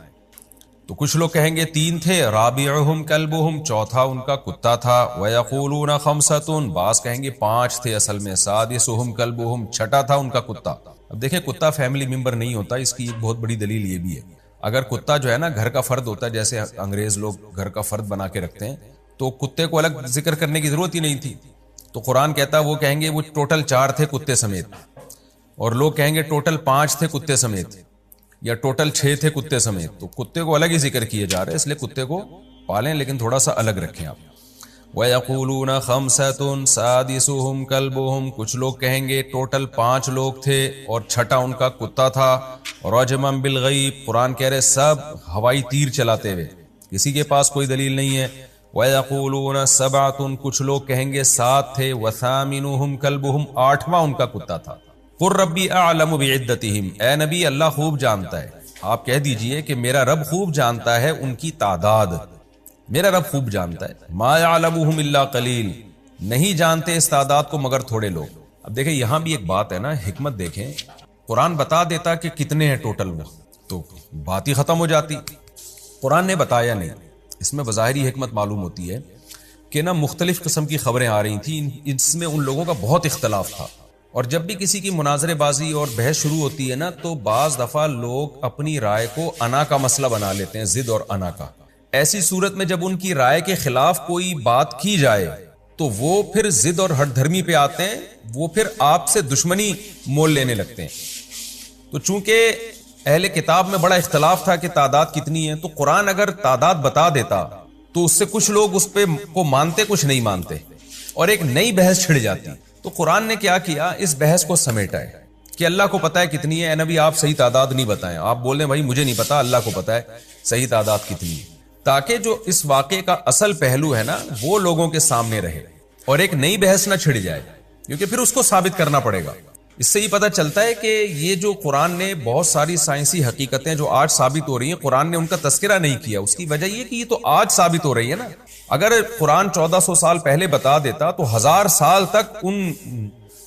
تو کچھ لوگ کہیں گے 3 تھے، رابعہم کلبہم، چوتھا ان کا کتا تھا، ویقولون 5، بعض کہیں گے 5 تھے اصل میں، سادسہم کلبہم، چھٹا تھا ان کا کتا. اب دیکھیں کتا فیملی ممبر نہیں ہوتا، اس کی ایک بہت بڑی دلیل یہ بھی ہے. اگر کتا جو ہے نا گھر کا فرد ہوتا ہے، جیسے انگریز لوگ گھر کا فرد بنا کے رکھتے ہیں، تو کتے کو الگ ذکر کرنے کی ضرورت ہی نہیں تھی. تو قرآن کہتا ہے وہ کہیں گے وہ ٹوٹل 4 تھے کتے سمیت، اور لوگ کہیں گے ٹوٹل 5 تھے کتے سمیت، یا ٹوٹل 6 تھے کتے سمیت. تو کتے کو الگ ہی ذکر کیے جا رہے ہیں، اس لیے کتے کو پالیں لیکن تھوڑا سا الگ رکھیں آپ. وَيَقُولُونَ خَمْسَةٌ سَادِسُهُمْ كَلْبُهُمْ، کچھ لوگ کہیں گے ٹوٹل 5 لوگ تھے اور چھٹا ان کا کتا تھا. رَجْمًا بِالْغَيْبِ، قرآن کہہ رہے سب ہوائی تیر چلاتے ہوئے، کسی کے پاس کوئی دلیل نہیں ہے. وَيَقُولُونَ سَبْعَةٌ، کچھ لوگ کہیں گے 7 تھے. وَثَامِنُهُمْ كَلْبُهُمْ، 8واں ان کا کتا تھا. قُلْ رَبِّي أَعْلَمُ بِعِدَّتِهِمْ، اے نبی اللہ خوب جانتا ہے، آپ کہہ دیجئے کہ میرا رب خوب جانتا ہے ان کی تعداد، میرا رب خوب جانتا ہے. ما يعلمهم الا قلیل، نہیں جانتے اس تعداد کو مگر تھوڑے لوگ. اب دیکھیں یہاں بھی ایک بات ہے نا، حکمت دیکھیں، قرآن بتا دیتا کہ کتنے ہیں ٹوٹل وہ تو بات ہی ختم ہو جاتی. قرآن نے بتایا نہیں. اس میں بظاہری حکمت معلوم ہوتی ہے کہ نا مختلف قسم کی خبریں آ رہی تھیں، اس میں ان لوگوں کا بہت اختلاف تھا. اور جب بھی کسی کی مناظرے بازی اور بحث شروع ہوتی ہے نا تو بعض دفعہ لوگ اپنی رائے کو انا کا مسئلہ بنا لیتے ہیں، ضد اور انا کا. ایسی صورت میں جب ان کی رائے کے خلاف کوئی بات کی جائے تو وہ پھر ضد اور ہٹ دھرمی پہ آتے ہیں، وہ پھر آپ سے دشمنی مول لینے لگتے ہیں. تو چونکہ اہل کتاب میں بڑا اختلاف تھا کہ تعداد کتنی ہے، تو قرآن اگر تعداد بتا دیتا تو اس سے کچھ لوگ اس پہ کو مانتے، کچھ نہیں مانتے، اور ایک نئی بحث چھڑ جاتی. تو قرآن نے کیا کیا، اس بحث کو سمیٹا ہے کہ اللہ کو پتا ہے کتنی ہے. اے نبی آپ صحیح تعداد نہیں بتائیں، آپ بول رہے ہیں بھائی مجھے نہیں پتا، اللہ کو پتا ہے صحیح تعداد کتنی ہے، تاکہ جو اس واقعے کا اصل پہلو ہے نا وہ لوگوں کے سامنے رہے اور ایک نئی بحث نہ چھڑ جائے، کیونکہ پھر اس کو ثابت کرنا پڑے گا. اس سے یہ پتہ چلتا ہے کہ یہ جو قرآن نے بہت ساری سائنسی حقیقتیں جو آج ثابت ہو رہی ہیں، قرآن نے ان کا تذکرہ نہیں کیا. اس کی وجہ یہ کہ یہ تو آج ثابت ہو رہی ہے نا. اگر قرآن 1400 سال پہلے بتا دیتا تو 1000 سال تک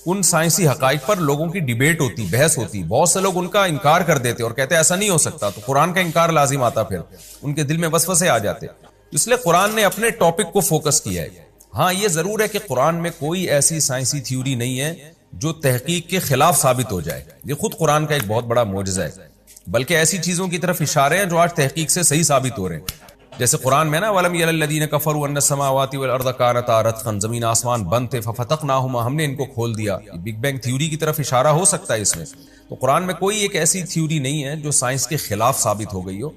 ان سائنسی حقائق پر لوگوں کی ڈیبیٹ ہوتی، بحث ہوتی. بہت سے لوگ ان کا انکار کر دیتے اور کہتے ایسا نہیں ہو سکتا، تو قرآن کا انکار لازم آتا، پھر ان کے دل میں وسوسے آ جاتے. اس لیے قرآن نے اپنے ٹاپک کو فوکس کیا ہے. ہاں یہ ضرور ہے کہ قرآن میں کوئی ایسی سائنسی تھیوری نہیں ہے جو تحقیق کے خلاف ثابت ہو جائے. یہ خود قرآن کا ایک بہت بڑا معجزہ ہے، بلکہ ایسی چیزوں کی طرف اشارے ہیں جو آج تحقیق سے صحیح ثابت ہو رہے ہیں. جیسے قرآن میں نا وَلَمْ يَرَ الَّذِينَ كَفَرُوا أَنَّ السَّمَاوَاتِ وَالْأَرْضَ كَانَتَا رَتْقًا، زمین آسمان بند تھے، فَفَتَقْنَاهُمَا، ہم نے ان کو کھول دیا. بگ بینگ تھیوری کی طرف اشارہ ہو سکتا ہے اس میں. تو قرآن میں کوئی ایک ایسی تھیوری نہیں ہے جو سائنس کے خلاف ثابت ہو گئی ہو.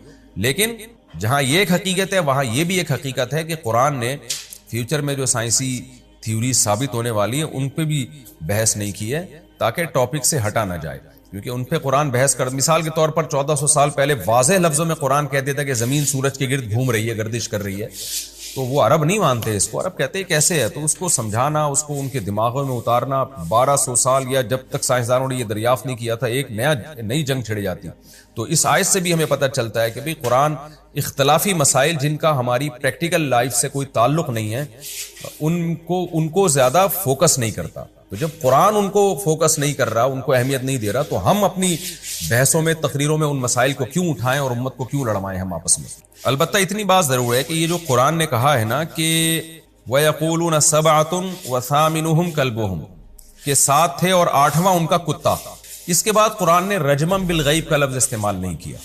لیکن جہاں یہ ایک حقیقت ہے وہاں یہ بھی ایک حقیقت ہے کہ قرآن نے فیوچر میں جو سائنسی تھیوری ثابت ہونے والی ہیں ان پہ بھی بحث نہیں کی ہے، تاکہ ٹاپک سے ہٹا نہ جائے. کیونکہ ان پہ قرآن بحث کر، مثال کے طور پر 1400 سال پہلے واضح لفظوں میں قرآن کہہ دیتا کہ زمین سورج کے گرد گھوم رہی ہے، گردش کر رہی ہے، تو وہ عرب نہیں مانتے اس کو. عرب کہتے ہیں کیسے ہے، تو اس کو سمجھانا، اس کو ان کے دماغوں میں اتارنا 1200 سال یا جب تک سائنسدانوں نے یہ دریافت نہیں کیا تھا ایک نئی جنگ چھڑ جاتی. تو اس آیت سے بھی ہمیں پتہ چلتا ہے کہ بھئی قرآن اختلافی مسائل جن کا ہماری پریکٹیکل لائف سے کوئی تعلق نہیں ہے ان کو زیادہ فوکس نہیں کرتا. تو جب قرآن ان کو فوکس نہیں کر رہا، ان کو اہمیت نہیں دے رہا، تو ہم اپنی بحثوں میں، تقریروں میں ان مسائل کو کیوں اٹھائیں اور امت کو کیوں لڑوائیں ہم آپس میں. البتہ اتنی بات ضرور ہے کہ یہ جو قرآن نے کہا ہے نا کہ وَيَقُولُونَ سَبْعَةٌ وَثَامِنُهُمْ كَلْبُهُمْ، کہ 7 تھے اور 8واں ان کا کتا. اس کے بعد قرآن نے رجمًا بالغیب کا لفظ استعمال نہیں کیا.